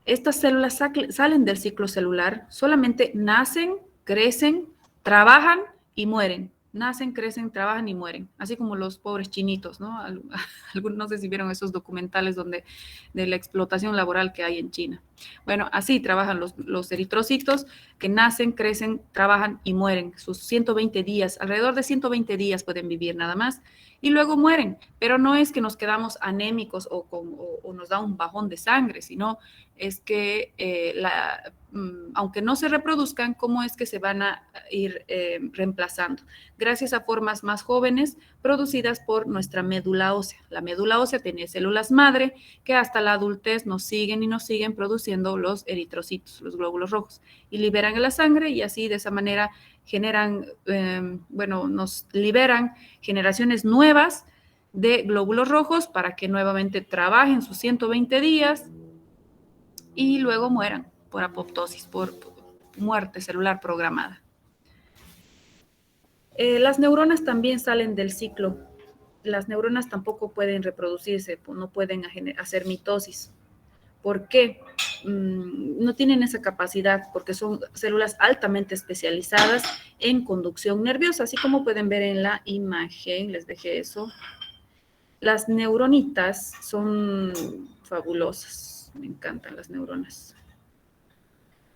estas células salen del ciclo celular, solamente nacen, crecen, trabajan y mueren. Nacen, crecen, trabajan y mueren, así como los pobres chinitos, ¿no? No sé si vieron esos documentales de la explotación laboral que hay en China. Bueno, así trabajan los eritrocitos que nacen, crecen, trabajan y mueren. Sus 120 días, alrededor de 120 días pueden vivir nada más y luego mueren. Pero no es que nos quedamos anémicos o nos da un bajón de sangre, sino es que aunque no se reproduzcan, cómo es que se van a ir reemplazando, gracias a formas más jóvenes producidas por nuestra médula ósea. La médula ósea tiene células madre que hasta la adultez nos siguen produciendo los eritrocitos, los glóbulos rojos, y liberan en la sangre, y así de esa manera generan, nos liberan generaciones nuevas de glóbulos rojos para que nuevamente trabajen sus 120 días y luego mueran por apoptosis, por muerte celular programada. Las neuronas también salen del ciclo. Las neuronas tampoco pueden reproducirse, no pueden hacer mitosis. ¿Por qué? No tienen esa capacidad porque son células altamente especializadas en conducción nerviosa, así como pueden ver en la imagen, les dejé eso. Las neuronitas son fabulosas, me encantan las neuronas.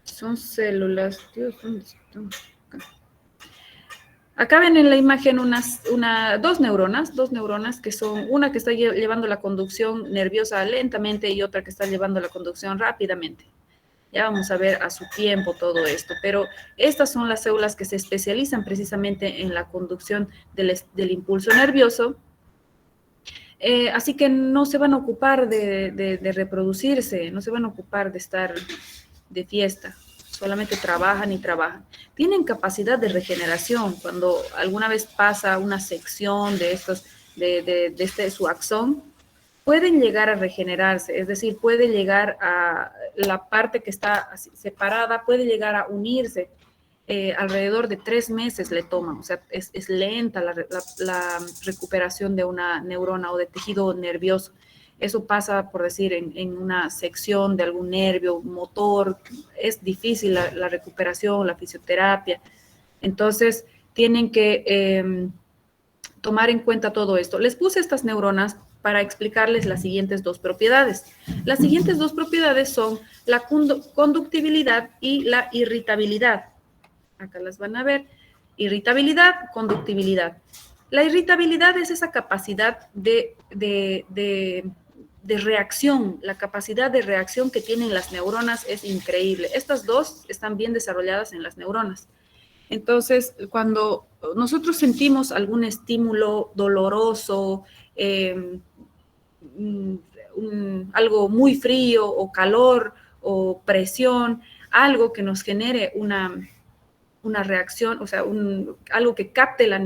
Son células, Dios, ¿dónde están? Acá ven en la imagen dos neuronas que son una que está llevando la conducción nerviosa lentamente y otra que está llevando la conducción rápidamente. Ya vamos a ver a su tiempo todo esto, pero estas son las células que se especializan precisamente en la conducción del impulso nervioso. Así que no se van a ocupar de reproducirse, no se van a ocupar de estar de fiesta, solamente trabajan y trabajan. Tienen capacidad de regeneración. Cuando alguna vez pasa una sección de su axón, pueden llegar a regenerarse, es decir, puede llegar a la parte que está separada, puede llegar a unirse. Alrededor de 3 meses le toman, o sea, es lenta la recuperación de una neurona o de tejido nervioso. Eso pasa, por decir, en una sección de algún nervio motor, es difícil la recuperación, la fisioterapia. Entonces, tienen que tomar en cuenta todo esto. Les puse estas neuronas para explicarles las siguientes 2 propiedades. Las siguientes 2 propiedades son la conductibilidad y la irritabilidad. Acá las van a ver. Irritabilidad, conductibilidad. La irritabilidad es esa capacidad de reacción. La capacidad de reacción que tienen las neuronas es increíble. Estas 2 están bien desarrolladas en las neuronas. Entonces, cuando nosotros sentimos algún estímulo doloroso, algo muy frío o calor o presión, algo que nos genere una reacción, o sea, algo que capte la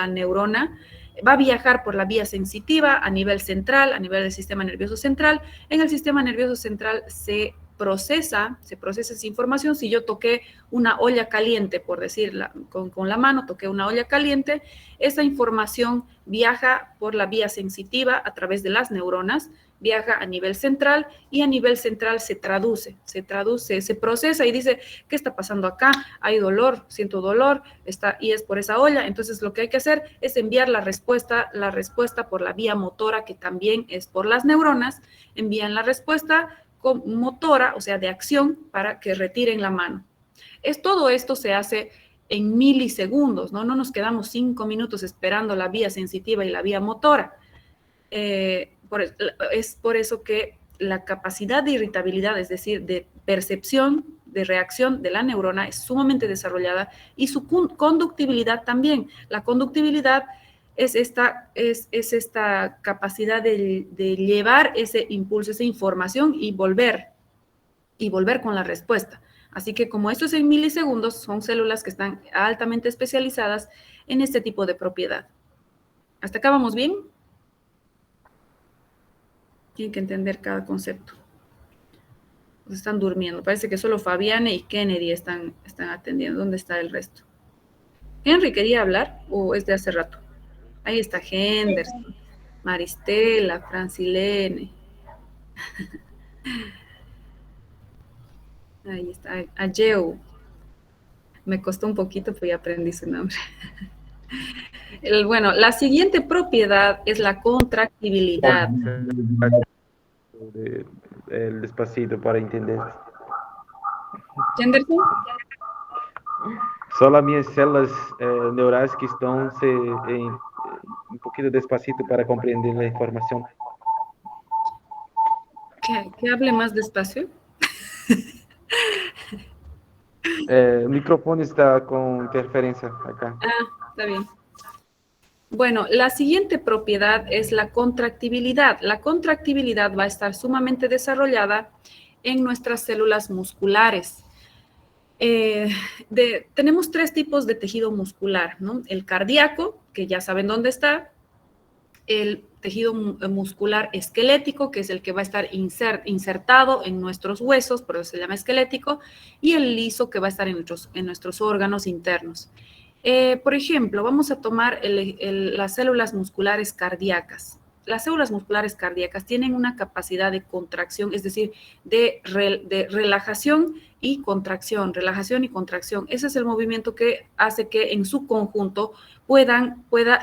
neurona, va a viajar por la vía sensitiva a nivel central, a nivel del sistema nervioso central. En el sistema nervioso central se procesa esa información. Si yo toqué una olla caliente, por decirla con la mano, toqué una olla caliente, esa información viaja por la vía sensitiva a través de las neuronas, viaja a nivel central y a nivel central se traduce, se procesa y dice, ¿qué está pasando acá? Hay dolor, siento dolor, y es por esa olla. Entonces lo que hay que hacer es enviar la respuesta por la vía motora, que también es por las neuronas, envían la respuesta motora, o sea, de acción, para que retiren la mano. Todo esto se hace en milisegundos, ¿no? No nos quedamos 5 minutos esperando la vía sensitiva y la vía motora. Es por eso que la capacidad de irritabilidad, es decir, de percepción, de reacción de la neurona es sumamente desarrollada, y su conductibilidad también. La conductibilidad es esta capacidad de llevar ese impulso, esa información y volver con la respuesta. Así que como esto es en milisegundos, son células que están altamente especializadas en este tipo de propiedad. ¿Hasta acá vamos bien? Tienen que entender cada concepto. Están durmiendo. Parece que solo Fabiane y Kennedy están atendiendo. ¿Dónde está el resto? ¿Henry quería hablar o es de hace rato? Ahí está Henderson, Maristela, Francilene. Ahí está, Ajeu. Me costó un poquito, pero ya aprendí su nombre. Bueno, la siguiente propiedad es la contractibilidad. El despacito para entender. ¿Henderson? Só as minhas células neurais que estão um pouquinho despacito para compreender a informação. ¿Que hable más despacio? El micrófono está con interferencia acá. Ah, está bien. Bueno, la siguiente propiedad es la contractibilidad. La contractibilidad va a estar sumamente desarrollada en nuestras células musculares. Tenemos 3 tipos de tejido muscular, ¿no? El cardíaco, que ya saben dónde está, el tejido muscular esquelético, que es el que va a estar insertado en nuestros huesos, por eso se llama esquelético, y el liso, que va a estar en nuestros órganos internos. Por ejemplo, vamos a tomar las células musculares cardíacas. Las células musculares cardíacas tienen una capacidad de contracción, es decir, de relajación y contracción, relajación y contracción. Ese es el movimiento que hace que en su conjunto pueda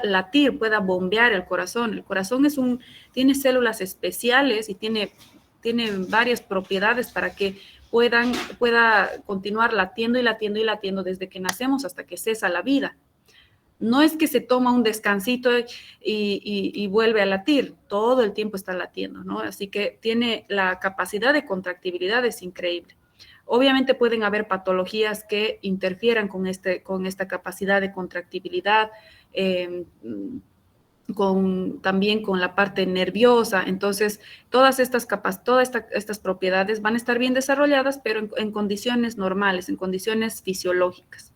latir, pueda bombear el corazón. El corazón tiene células especiales y tiene varias propiedades para que pueda continuar latiendo y latiendo y latiendo desde que nacemos hasta que cesa la vida. No es que se toma un descansito y vuelve a latir, todo el tiempo está latiendo, ¿no? Así que tiene la capacidad de contractibilidad, es increíble. Obviamente pueden haber patologías que interfieran con esta capacidad de contractibilidad, también con la parte nerviosa. Entonces, todas estas propiedades van a estar bien desarrolladas, pero en condiciones normales, en condiciones fisiológicas.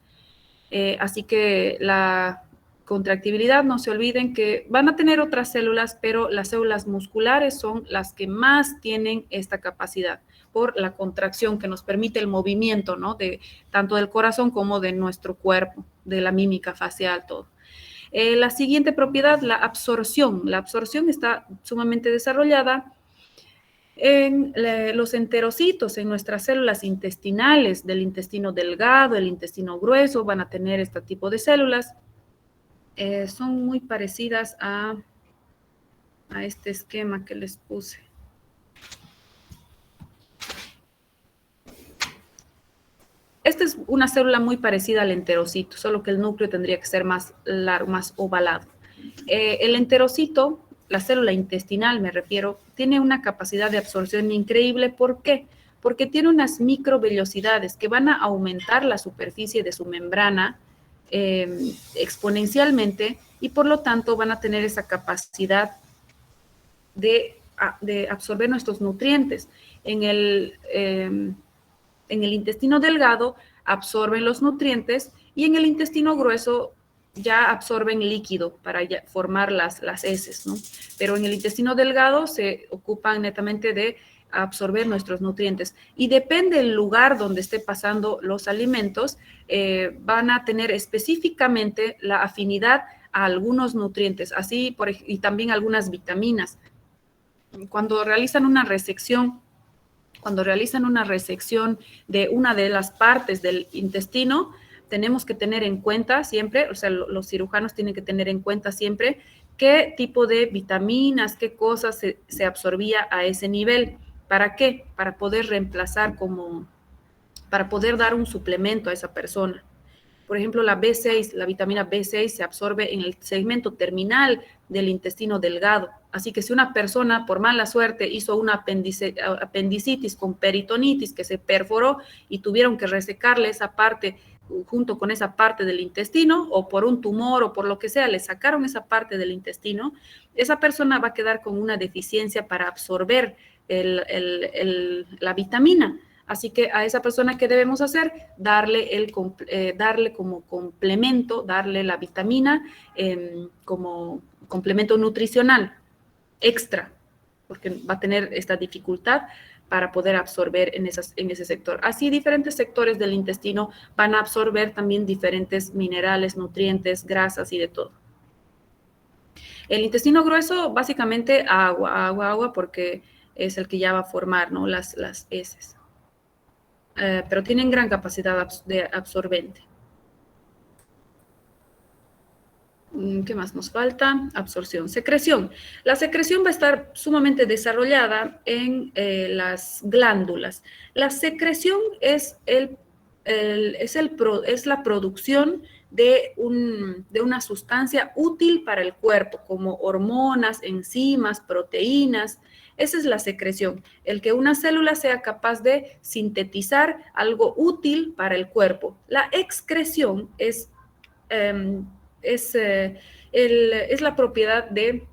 Así que la contractibilidad, no se olviden que van a tener otras células, pero las células musculares son las que más tienen esta capacidad por la contracción que nos permite el movimiento, ¿no? Tanto del corazón como de nuestro cuerpo, de la mímica facial, todo. La siguiente propiedad, la absorción. La absorción está sumamente desarrollada en los enterocitos, en nuestras células intestinales, del intestino delgado, el intestino grueso, van a tener este tipo de células. Son muy parecidas a este esquema que les puse. Esta es una célula muy parecida al enterocito, solo que el núcleo tendría que ser más largo, más ovalado. El enterocito, la célula intestinal me refiero, tiene una capacidad de absorción increíble. ¿Por qué? Porque tiene unas microvellosidades que van a aumentar la superficie de su membrana exponencialmente y por lo tanto van a tener esa capacidad de absorber nuestros nutrientes. En el intestino delgado absorben los nutrientes y en el intestino grueso ya absorben líquido para formar las heces, ¿no? Pero en el intestino delgado se ocupan netamente de absorber nuestros nutrientes. Y depende del lugar donde esté pasando los alimentos, van a tener específicamente la afinidad a algunos nutrientes, y también algunas vitaminas. Cuando realizan una resección de una de las partes del intestino, tenemos que tener en cuenta siempre, o sea, los cirujanos tienen que tener en cuenta siempre qué tipo de vitaminas, qué cosas se absorbía a ese nivel. ¿Para qué? Para poder reemplazar para poder dar un suplemento a esa persona. Por ejemplo, la B6, la vitamina B6 se absorbe en el segmento terminal del intestino delgado. Así que si una persona, por mala suerte, hizo una apendicitis con peritonitis que se perforó y tuvieron que resecarle esa parte junto con esa parte del intestino, o por un tumor o por lo que sea, le sacaron esa parte del intestino, esa persona va a quedar con una deficiencia para absorber la vitamina. Así que a esa persona, ¿qué debemos hacer? Darle como complemento, darle la vitamina como complemento nutricional extra, porque va a tener esta dificultad para poder absorber en ese sector. Así, diferentes sectores del intestino van a absorber también diferentes minerales, nutrientes, grasas y de todo. El intestino grueso, básicamente agua, porque es el que ya va a formar, ¿no? las heces. Pero tienen gran capacidad de absorbente. ¿Qué más nos falta? Absorción. Secreción. La secreción va a estar sumamente desarrollada en las glándulas. La secreción es la producción de una sustancia útil para el cuerpo, como hormonas, enzimas, proteínas. Esa es la secreción, el que una célula sea capaz de sintetizar algo útil para el cuerpo. La excreción es la propiedad de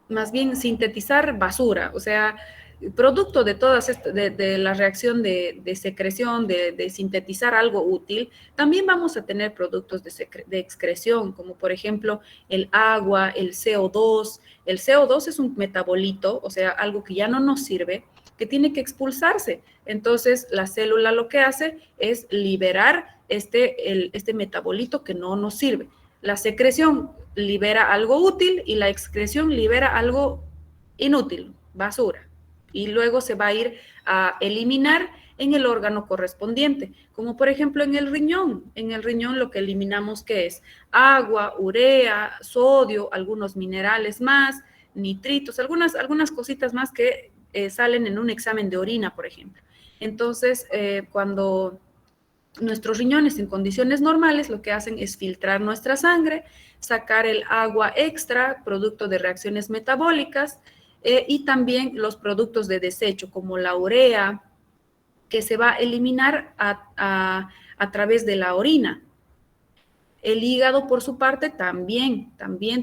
más bien sintetizar basura, o sea, producto de todas de la reacción de secreción, de sintetizar algo útil, también vamos a tener productos de excreción, como por ejemplo el agua, el CO2. El CO2 es un metabolito, o sea, algo que ya no nos sirve, que tiene que expulsarse. Entonces, la célula lo que hace es liberar este metabolito que no nos sirve. La secreción libera algo útil y la excreción libera algo inútil, basura. Y luego se va a ir a eliminar en el órgano correspondiente, como por ejemplo en el riñón. En el riñón lo que eliminamos, ¿qué es? Agua, urea, sodio, algunos minerales más, nitritos, algunas cositas más que salen en un examen de orina, por ejemplo. Entonces, cuando nuestros riñones en condiciones normales lo que hacen es filtrar nuestra sangre, sacar el agua extra, producto de reacciones metabólicas, y también los productos de desecho, como la urea, que se va a eliminar a través de la orina. El hígado, por su parte, también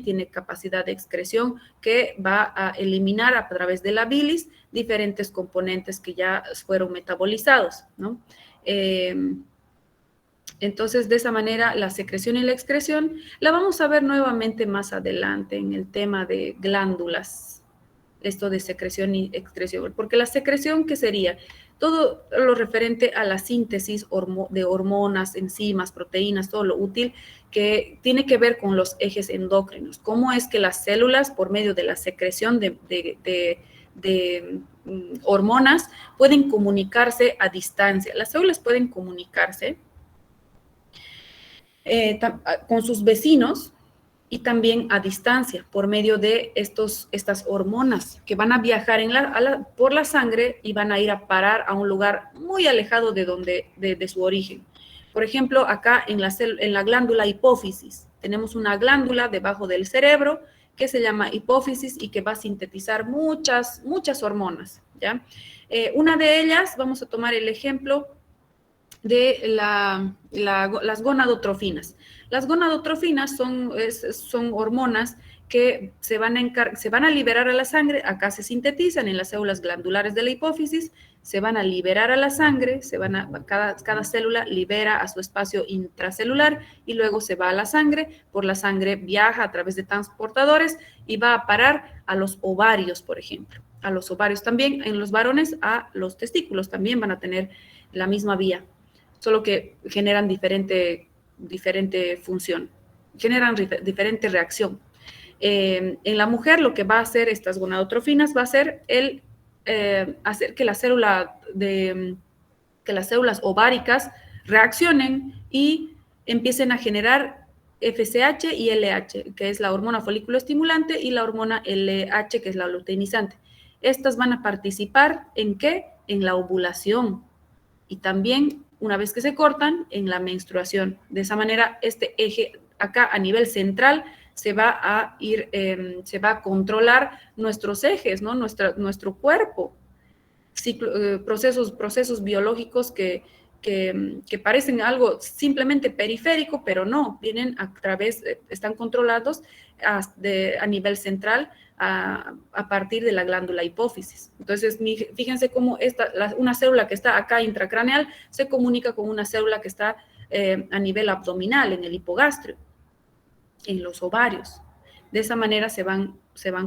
tiene capacidad de excreción que va a eliminar a través de la bilis diferentes componentes que ya fueron metabolizados, ¿no? Entonces, de esa manera, la secreción y la excreción la vamos a ver nuevamente más adelante en el tema de glándulas, esto de secreción y excreción, porque la secreción, ¿qué sería? Todo lo referente a la síntesis de hormonas, enzimas, proteínas, todo lo útil que tiene que ver con los ejes endocrinos. ¿Cómo es que las células, por medio de la secreción de hormonas, pueden comunicarse a distancia? Las células pueden comunicarse con sus vecinos y también a distancia por medio de estas hormonas que van a viajar por la sangre y van a ir a parar a un lugar muy alejado de su origen. Por ejemplo, acá en la glándula hipófisis, tenemos una glándula debajo del cerebro que se llama hipófisis y que va a sintetizar muchas hormonas, ¿ya? Una de ellas, vamos a tomar el ejemplo de las gonadotrofinas. Las gonadotrofinas son hormonas que se van a liberar a la sangre, acá se sintetizan en las células glandulares de la hipófisis, se van a liberar a la sangre, cada célula libera a su espacio intracelular y luego se va a la sangre, por la sangre viaja a través de transportadores y va a parar a los ovarios, por ejemplo. A los ovarios también, en los varones, a los testículos también van a tener la misma vía, solo que generan diferente función, generan diferente reacción. En la mujer lo que va a hacer estas gonadotrofinas va a ser hacer que las células ováricas reaccionen y empiecen a generar FSH y LH, que es la hormona folículo estimulante, y la hormona LH, que es la luteinizante. Estas van a participar ¿en qué? En la ovulación y también, una vez que se cortan, en la menstruación. De esa manera, este eje acá a nivel central se va a controlar nuestros ejes, ¿no? Nuestro cuerpo. Procesos biológicos que parecen algo simplemente periférico, pero no, vienen están controlados a nivel central a partir de la glándula hipófisis. Entonces, fíjense cómo una célula que está acá intracraneal se comunica con una célula que está a nivel abdominal, en el hipogastrio, en los ovarios. De esa manera se van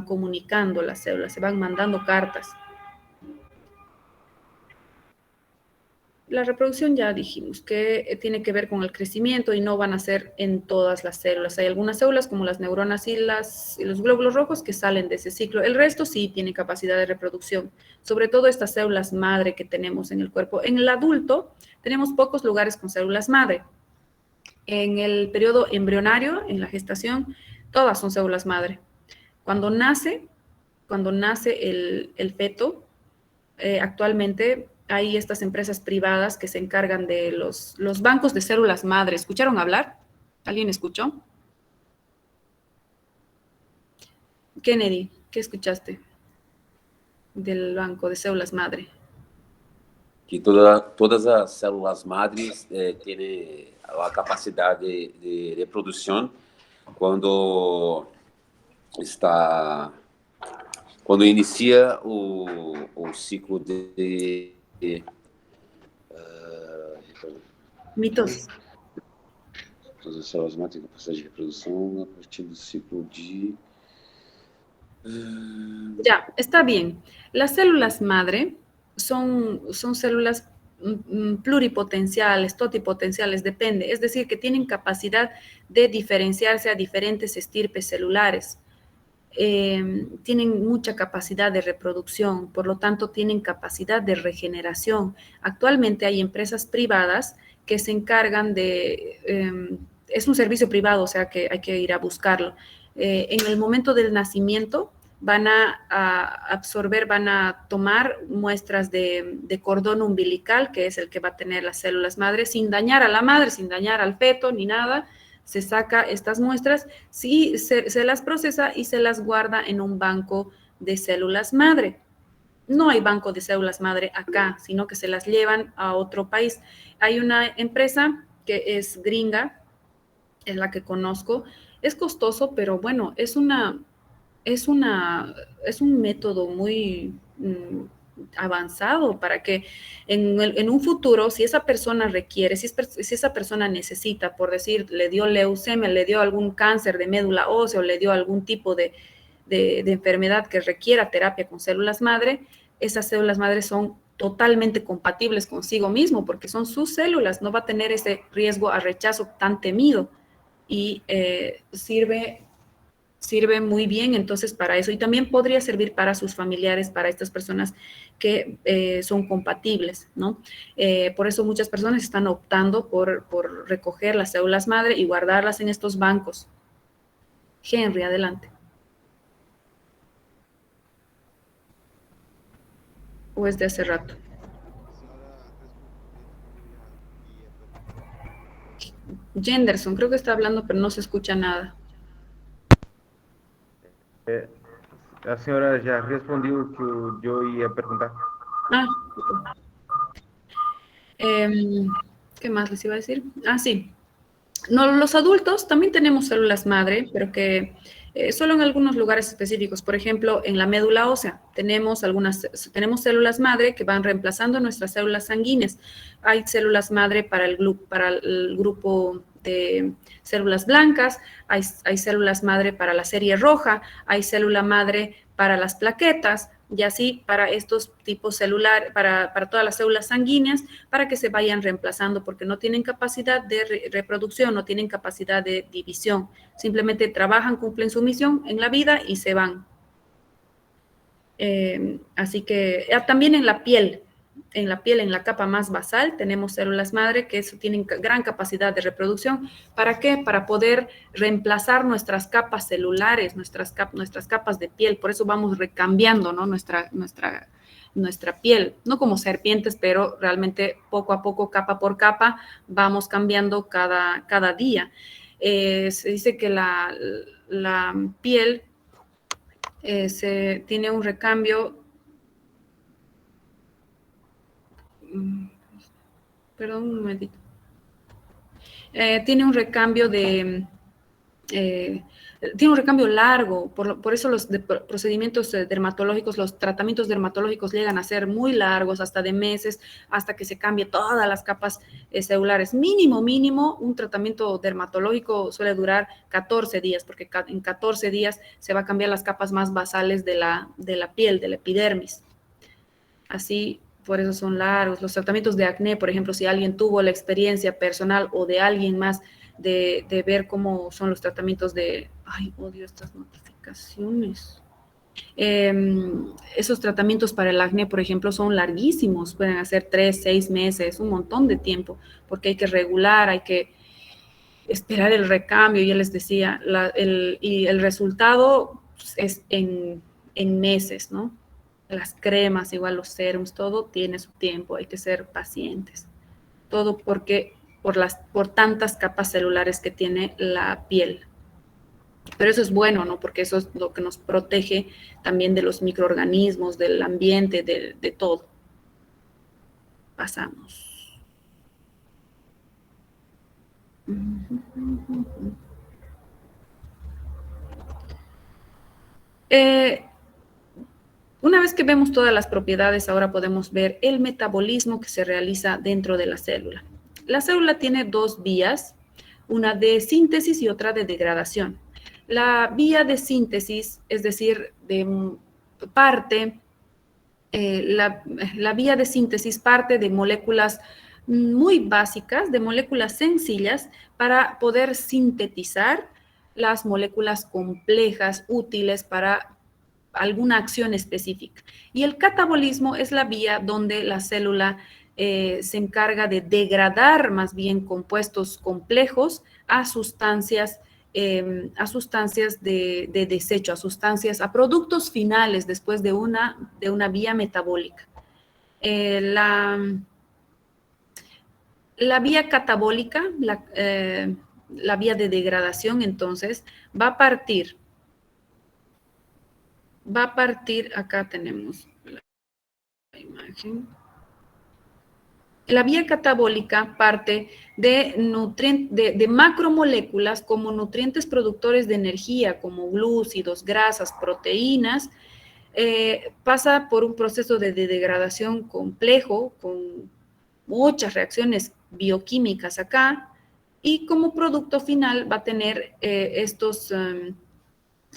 comunicando las células, se van mandando cartas. La reproducción ya dijimos que tiene que ver con el crecimiento y no van a ser en todas las células. Hay algunas células como las neuronas y los glóbulos rojos que salen de ese ciclo. El resto sí tiene capacidad de reproducción, sobre todo estas células madre que tenemos en el cuerpo. En el adulto tenemos pocos lugares con células madre. En el periodo embrionario, en la gestación, todas son células madre. Cuando nace el feto, actualmente hay estas empresas privadas que se encargan de los bancos de células madre. ¿Escucharon hablar? ¿Alguien escuchó? Kennedy, ¿qué escuchaste del banco de células madre? Que todas as células madres têm a capacidade de reprodução quando inicia o ciclo de Mitos. todas as células madres têm capacidade de reprodução a partir do ciclo de Ya, está bien. Las células madre son células pluripotenciales, totipotenciales, depende. Es decir, que tienen capacidad de diferenciarse a diferentes estirpes celulares. Tienen mucha capacidad de reproducción, por lo tanto tienen capacidad de regeneración. Actualmente hay empresas privadas que se encargan de, es un servicio privado, o sea que hay que ir a buscarlo. En el momento del nacimiento van a absorber, van a tomar muestras de cordón umbilical, que es el que va a tener las células madre, sin dañar a la madre, sin dañar al feto ni nada. Se saca estas muestras, sí, se las procesa y se las guarda en un banco de células madre. No hay banco de células madre acá, sino que se las llevan a otro país. Hay una empresa que es gringa, es la que conozco. Es costoso, pero bueno, es un método muy avanzado para que en un futuro, si esa persona requiere, si esa persona necesita, por decir, le dio leucemia, le dio algún cáncer de médula ósea o le dio algún tipo de enfermedad que requiera terapia con células madre, esas células madre son totalmente compatibles consigo mismo porque son sus células, no va a tener ese riesgo a rechazo tan temido y sirve muy bien entonces para eso y también podría servir para sus familiares, para estas personas que son compatibles, ¿no? Por eso muchas personas están optando por recoger las células madre y guardarlas en estos bancos. Henry, adelante. ¿O es de hace rato? Jenderson, creo que está hablando, pero no se escucha nada. A senhora já respondeu o que eu ia perguntar. ¿Qué más les iba a decir? Sí. No, los adultos también tenemos células madre, pero que solo en algunos lugares específicos. Por ejemplo, en la médula ósea tenemos células madre que van reemplazando nuestras células sanguíneas. Hay células madre para el grupo de células blancas, hay células madre para la serie roja, hay célula madre para las plaquetas, y así para estos tipos celulares, para todas las células sanguíneas, para que se vayan reemplazando, porque no tienen capacidad de reproducción, no tienen capacidad de división, simplemente trabajan, cumplen su misión en la vida y se van. Así que también en la piel, en la capa más basal, tenemos células madre que tienen gran capacidad de reproducción. ¿Para qué? Para poder reemplazar nuestras capas celulares, nuestras capas de piel. Por eso vamos recambiando, ¿no? nuestra piel, no como serpientes, pero realmente poco a poco, capa por capa, vamos cambiando cada día. Se dice que la piel tiene un recambio. Perdón, un momentito. Tiene un recambio tiene un recambio largo, por eso los procedimientos dermatológicos, los tratamientos dermatológicos llegan a ser muy largos, hasta de meses, hasta que se cambie todas las capas celulares. Mínimo, un tratamiento dermatológico suele durar 14 días, porque en 14 días se va a cambiar las capas más basales de la piel, de la epidermis. Así, por eso son largos. Los tratamientos de acné, por ejemplo, si alguien tuvo la experiencia personal o de alguien más de ver cómo son los tratamientos de... Ay, odio estas notificaciones. Esos tratamientos para el acné, por ejemplo, son larguísimos. Pueden hacer 3, 6 meses, un montón de tiempo, porque hay que regular, hay que esperar el recambio. Ya les decía, y el resultado es en meses, ¿no? las cremas, igual los serums, todo tiene su tiempo, hay que ser pacientes. Todo porque por tantas capas celulares que tiene la piel. Pero eso es bueno, ¿no? Porque eso es lo que nos protege también de los microorganismos, del ambiente, de todo. Pasamos. Una vez que vemos todas las propiedades, ahora podemos ver el metabolismo que se realiza dentro de la célula. La célula tiene dos vías, una de síntesis y otra de degradación. La vía de síntesis, es decir, la vía de síntesis parte de moléculas muy básicas, de moléculas sencillas, para poder sintetizar las moléculas complejas útiles para alguna acción específica. Y el catabolismo es la vía donde la célula se encarga de degradar más bien compuestos complejos a sustancias de desecho, a productos finales después de una vía metabólica. La vía catabólica, la vía de degradación, entonces, va a partir, acá tenemos imagen. La vía catabólica parte de macromoléculas como nutrientes productores de energía, como glúcidos, grasas, proteínas, pasa por un proceso de degradación complejo, con muchas reacciones bioquímicas acá, y como producto final va a tener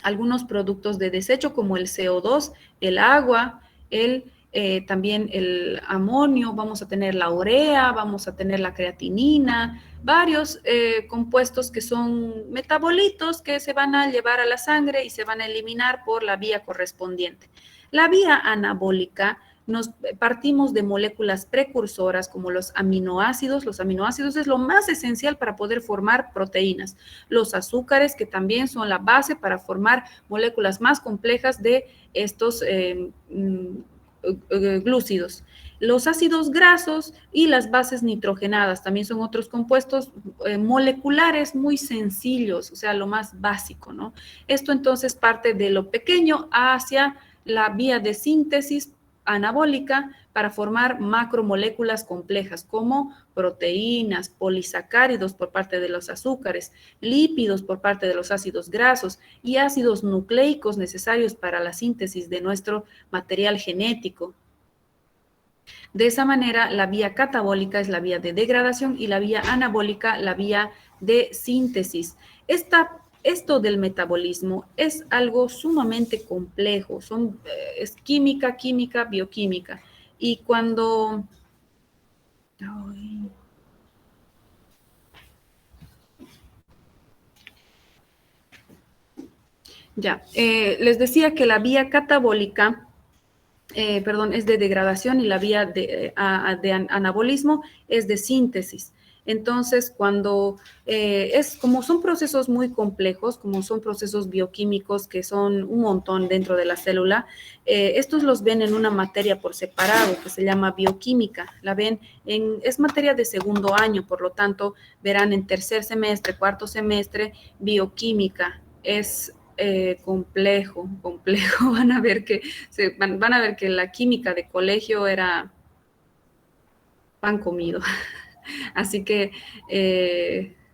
algunos productos de desecho como el CO2, el agua, también el amonio, vamos a tener la urea, vamos a tener la creatinina, varios compuestos que son metabolitos que se van a llevar a la sangre y se van a eliminar por la vía correspondiente. La vía anabólica, partimos de moléculas precursoras como los aminoácidos. Los aminoácidos es lo más esencial para poder formar proteínas. Los azúcares, que también son la base para formar moléculas más complejas de estos glúcidos. Los ácidos grasos y las bases nitrogenadas también son otros compuestos moleculares muy sencillos, o sea, lo más básico, ¿no? Esto entonces parte de lo pequeño hacia la vía de síntesis anabólica para formar macromoléculas complejas como proteínas, polisacáridos por parte de los azúcares, lípidos por parte de los ácidos grasos y ácidos nucleicos necesarios para la síntesis de nuestro material genético. De esa manera, la vía catabólica es la vía de degradación y la vía anabólica la vía de síntesis. Esto del metabolismo es algo sumamente complejo, es química, bioquímica. Y cuando... les decía que la vía catabólica, es de degradación y la vía de anabolismo es de síntesis. Entonces, como son procesos muy complejos, como son procesos bioquímicos que son un montón dentro de la célula, estos los ven en una materia por separado que se llama bioquímica. La ven es materia de segundo año, por lo tanto, verán en tercer semestre, cuarto semestre, bioquímica. Es complejo. Van a ver que la química de colegio era pan comido. Así que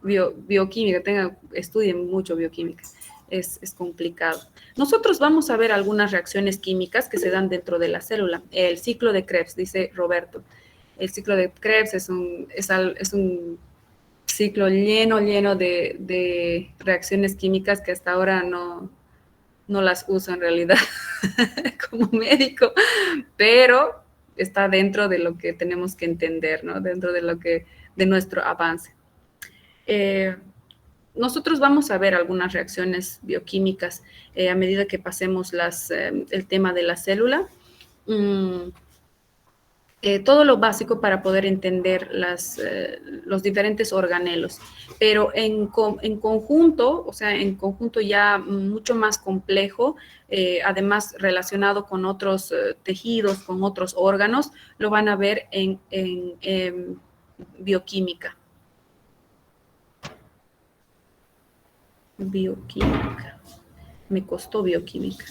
bioquímica, estudien mucho bioquímica, es complicado. Nosotros vamos a ver algunas reacciones químicas que se dan dentro de la célula. El ciclo de Krebs, dice Roberto. El ciclo de Krebs es un ciclo lleno de reacciones químicas que hasta ahora no las uso en realidad como médico, pero está dentro de lo que tenemos que entender, ¿no? Dentro de nuestro avance. Nosotros vamos a ver algunas reacciones bioquímicas a medida que pasemos el tema de la célula. todo lo básico para poder entender los diferentes organelos. Pero en conjunto, o sea, en conjunto ya mucho más complejo, además relacionado con otros tejidos, con otros órganos, lo van a ver en bioquímica. Bioquímica. Me costó bioquímica.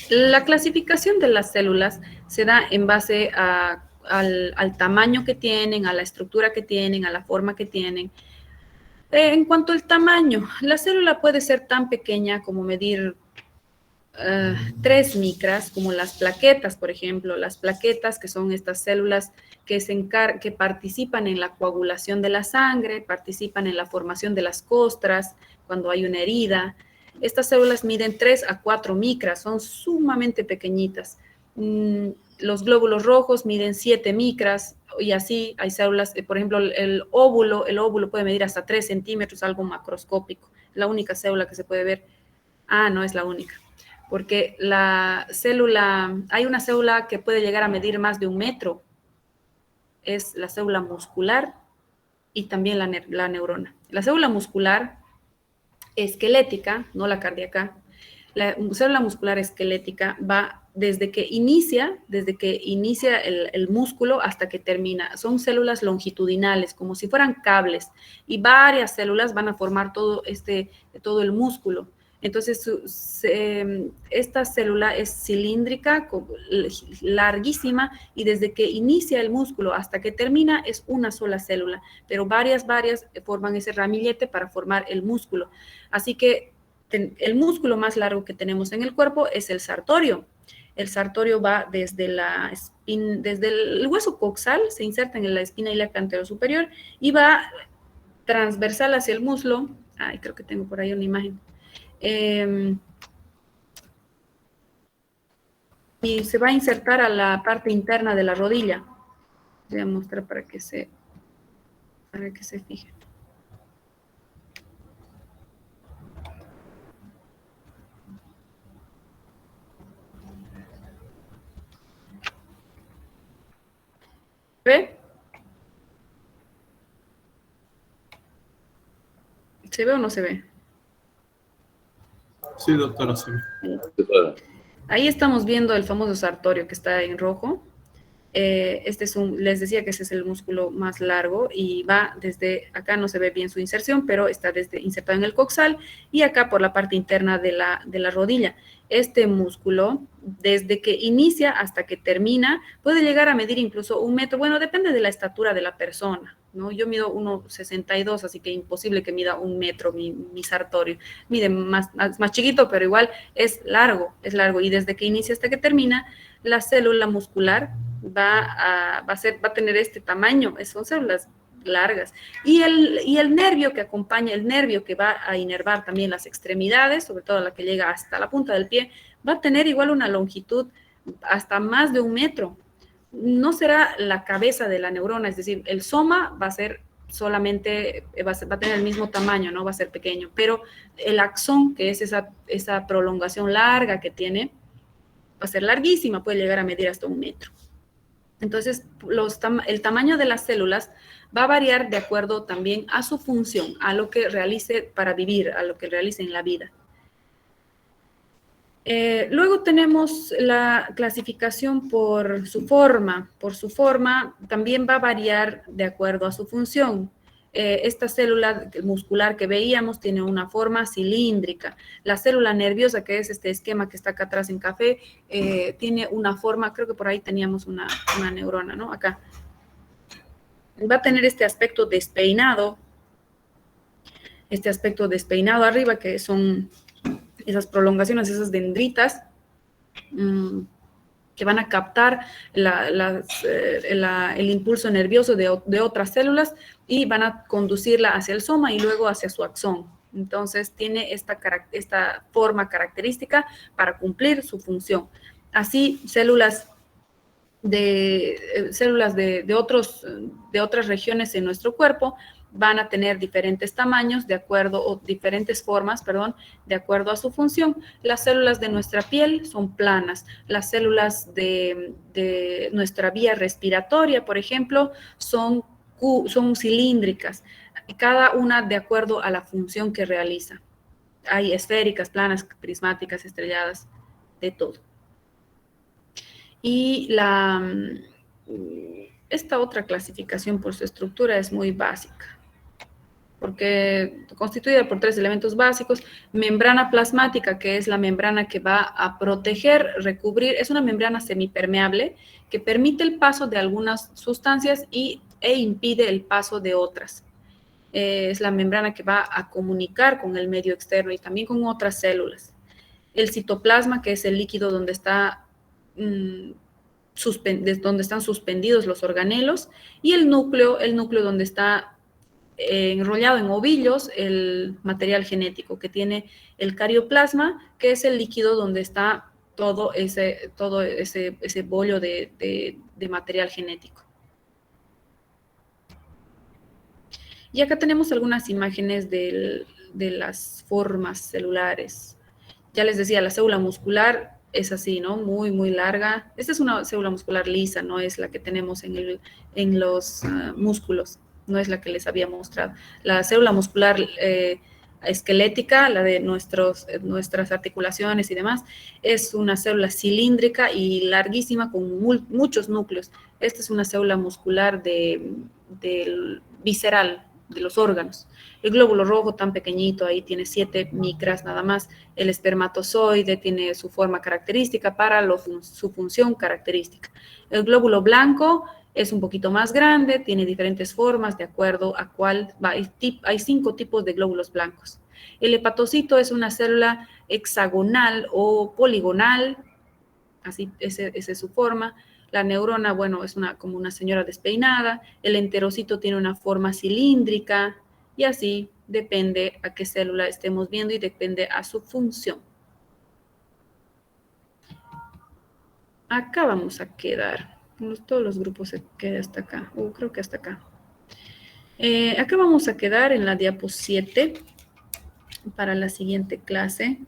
La clasificación de las células se da en base al tamaño que tienen, a la estructura que tienen, a la forma que tienen. En cuanto al tamaño, la célula puede ser tan pequeña como medir 3 micras, como las plaquetas, por ejemplo. Las plaquetas, que son estas células que participan en la coagulación de la sangre, participan en la formación de las costras cuando hay una herida. Estas células miden 3 a 4 micras, son sumamente pequeñitas. Los glóbulos rojos miden 7 micras y así hay células, por ejemplo, el óvulo puede medir hasta 3 centímetros, algo macroscópico. La única célula que se puede ver, no es la única, porque hay una célula que puede llegar a medir más de 1 metro, es la célula muscular y también la neurona. La célula muscular esquelética, no la cardíaca, la célula muscular esquelética va desde que inicia el músculo hasta que termina. Son células longitudinales, como si fueran cables, y varias células van a formar todo el músculo. Entonces, esta célula es cilíndrica, larguísima, y desde que inicia el músculo hasta que termina es una sola célula, pero varias forman ese ramillete para formar el músculo. Así que el músculo más largo que tenemos en el cuerpo es el sartorio. El sartorio va desde el hueso coxal, se inserta en la espina ilíaca anterior superior y va transversal hacia el muslo. Creo que tengo por ahí una imagen. Y se va a insertar a la parte interna de la rodilla. Voy a mostrar para que se fijen. ¿Ve? ¿Se ve o no se ve? Sí, doctora, sí. Ahí estamos viendo el famoso sartorio que está en rojo. Les decía que ese es el músculo más largo y va desde acá, no se ve bien su inserción, pero está insertado en el coxal y acá por la parte interna de la rodilla. Este músculo, desde que inicia hasta que termina, puede llegar a medir incluso 1 metro. Bueno, depende de la estatura de la persona, ¿no? Yo mido 1,62, así que imposible que mida 1 metro mi sartorio. Mide más chiquito, pero igual es largo. Y desde que inicia hasta que termina, la célula muscular va a tener este tamaño, son células largas. Y el nervio que acompaña, el nervio que va a inervar también las extremidades, sobre todo la que llega hasta la punta del pie, va a tener igual una longitud hasta más de 1 metro. No será la cabeza de la neurona, es decir, el soma va a ser solamente, va a tener el mismo tamaño, no va a ser pequeño, pero el axón, que es esa prolongación larga que tiene, va a ser larguísima, puede llegar a medir hasta 1 metro. Entonces, el tamaño de las células va a variar de acuerdo también a su función, a lo que realice para vivir, a lo que realice en la vida. Luego tenemos la clasificación por su forma. Por su forma también va a variar de acuerdo a su función. Esta célula muscular que veíamos tiene una forma cilíndrica. La célula nerviosa, que es este esquema que está acá atrás en café, tiene una forma, creo que por ahí teníamos una neurona, ¿no? Acá. Va a tener este aspecto despeinado arriba, que son esas prolongaciones, esas dendritas, que van a captar el impulso nervioso de otras células y van a conducirla hacia el soma y luego hacia su axón. Entonces, tiene esta forma característica para cumplir su función. Así, células células de otras regiones en nuestro cuerpo van a tener diferentes tamaños o diferentes formas, perdón, de acuerdo a su función. Las células de nuestra piel son planas. Las células de nuestra vía respiratoria, por ejemplo, son cilíndricas, cada una de acuerdo a la función que realiza. Hay esféricas, planas, prismáticas, estrelladas, de todo. Y esta otra clasificación por su estructura es muy básica, porque constituida por 3 elementos básicos: membrana plasmática, que es la membrana que va a proteger, recubrir, es una membrana semipermeable que permite el paso de algunas sustancias e impide el paso de otras. Es la membrana que va a comunicar con el medio externo y también con otras células. El citoplasma, que es el líquido donde donde están suspendidos los organelos, y el núcleo donde está enrollado en ovillos el material genético, que tiene el carioplasma, que es el líquido donde está todo ese bollo de material genético. Y acá tenemos algunas imágenes de las formas celulares. Ya les decía, la célula muscular es así, ¿no? Muy, muy larga. Esta es una célula muscular lisa, no es la que tenemos en los músculos, no es la que les había mostrado. La célula muscular esquelética, la de nuestras articulaciones y demás, es una célula cilíndrica y larguísima con muchos núcleos. Esta es una célula muscular del visceral, de los órganos. El glóbulo rojo tan pequeñito, ahí tiene 7 micras nada más. El espermatozoide tiene su forma característica para su función característica. El glóbulo blanco es un poquito más grande, tiene diferentes formas de acuerdo a cuál va. Hay 5 tipos de glóbulos blancos. El hepatocito es una célula hexagonal o poligonal, así esa es su forma. La neurona, bueno, es como una señora despeinada. El enterocito tiene una forma cilíndrica y así depende a qué célula estemos viendo y depende a su función. Acá vamos a quedar. Todos los grupos se quedan hasta acá. Creo que hasta acá. Acá vamos a quedar en la diapo 7 para la siguiente clase.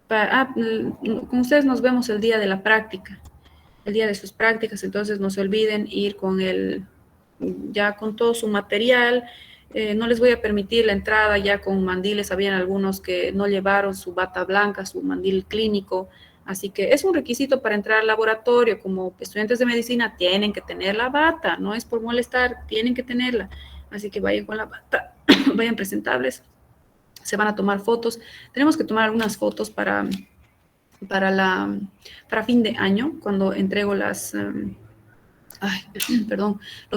Con ustedes nos vemos el día de la práctica, el día de sus prácticas, entonces no se olviden ir ya con todo su material. No les voy a permitir la entrada ya con mandiles. Habían algunos que no llevaron su bata blanca, su mandil clínico, así que es un requisito para entrar al laboratorio. Como estudiantes de medicina tienen que tener la bata, no es por molestar, tienen que tenerla, así que vayan con la bata, vayan presentables. Se van a tomar fotos. Tenemos que tomar algunas fotos para fin de año, cuando entrego los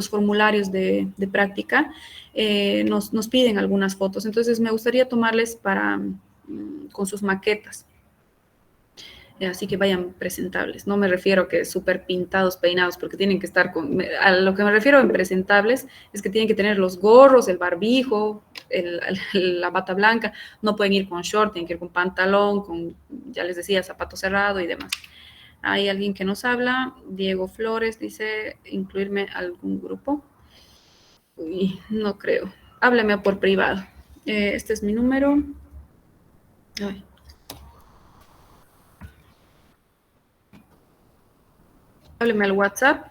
formularios de práctica. Nos piden algunas fotos. Entonces, me gustaría tomarles con sus maquetas. Así que vayan presentables. No me refiero a que súper pintados, peinados, porque tienen que estar a lo que me refiero en presentables es que tienen que tener los gorros, el barbijo, la bata blanca. No pueden ir con short, tienen que ir con pantalón, ya les decía, zapato cerrado y demás. Hay alguien que nos habla. Diego Flores dice, ¿incluirme algún grupo? Uy, no creo. Hábleme por privado. Este es mi número. Ay. Hábleme al WhatsApp,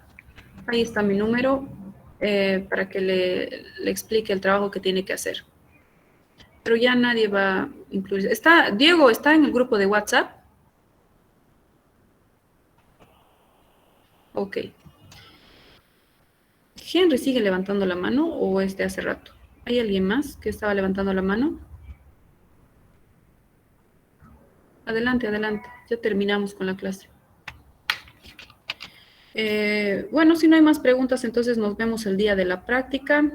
ahí está mi número, para que le explique el trabajo que tiene que hacer. Pero ya nadie va a incluir. Diego, ¿está en el grupo de WhatsApp? Ok. ¿Henry sigue levantando la mano o es de hace rato? ¿Hay alguien más que estaba levantando la mano? Adelante, adelante. Ya terminamos con la clase. Bueno, si no hay más preguntas, entonces nos vemos el día de la práctica.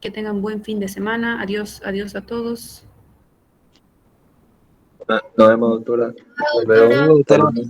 Que tengan buen fin de semana. Adiós, adiós a todos. Nos vemos, doctora. Doctora. Nos vemos.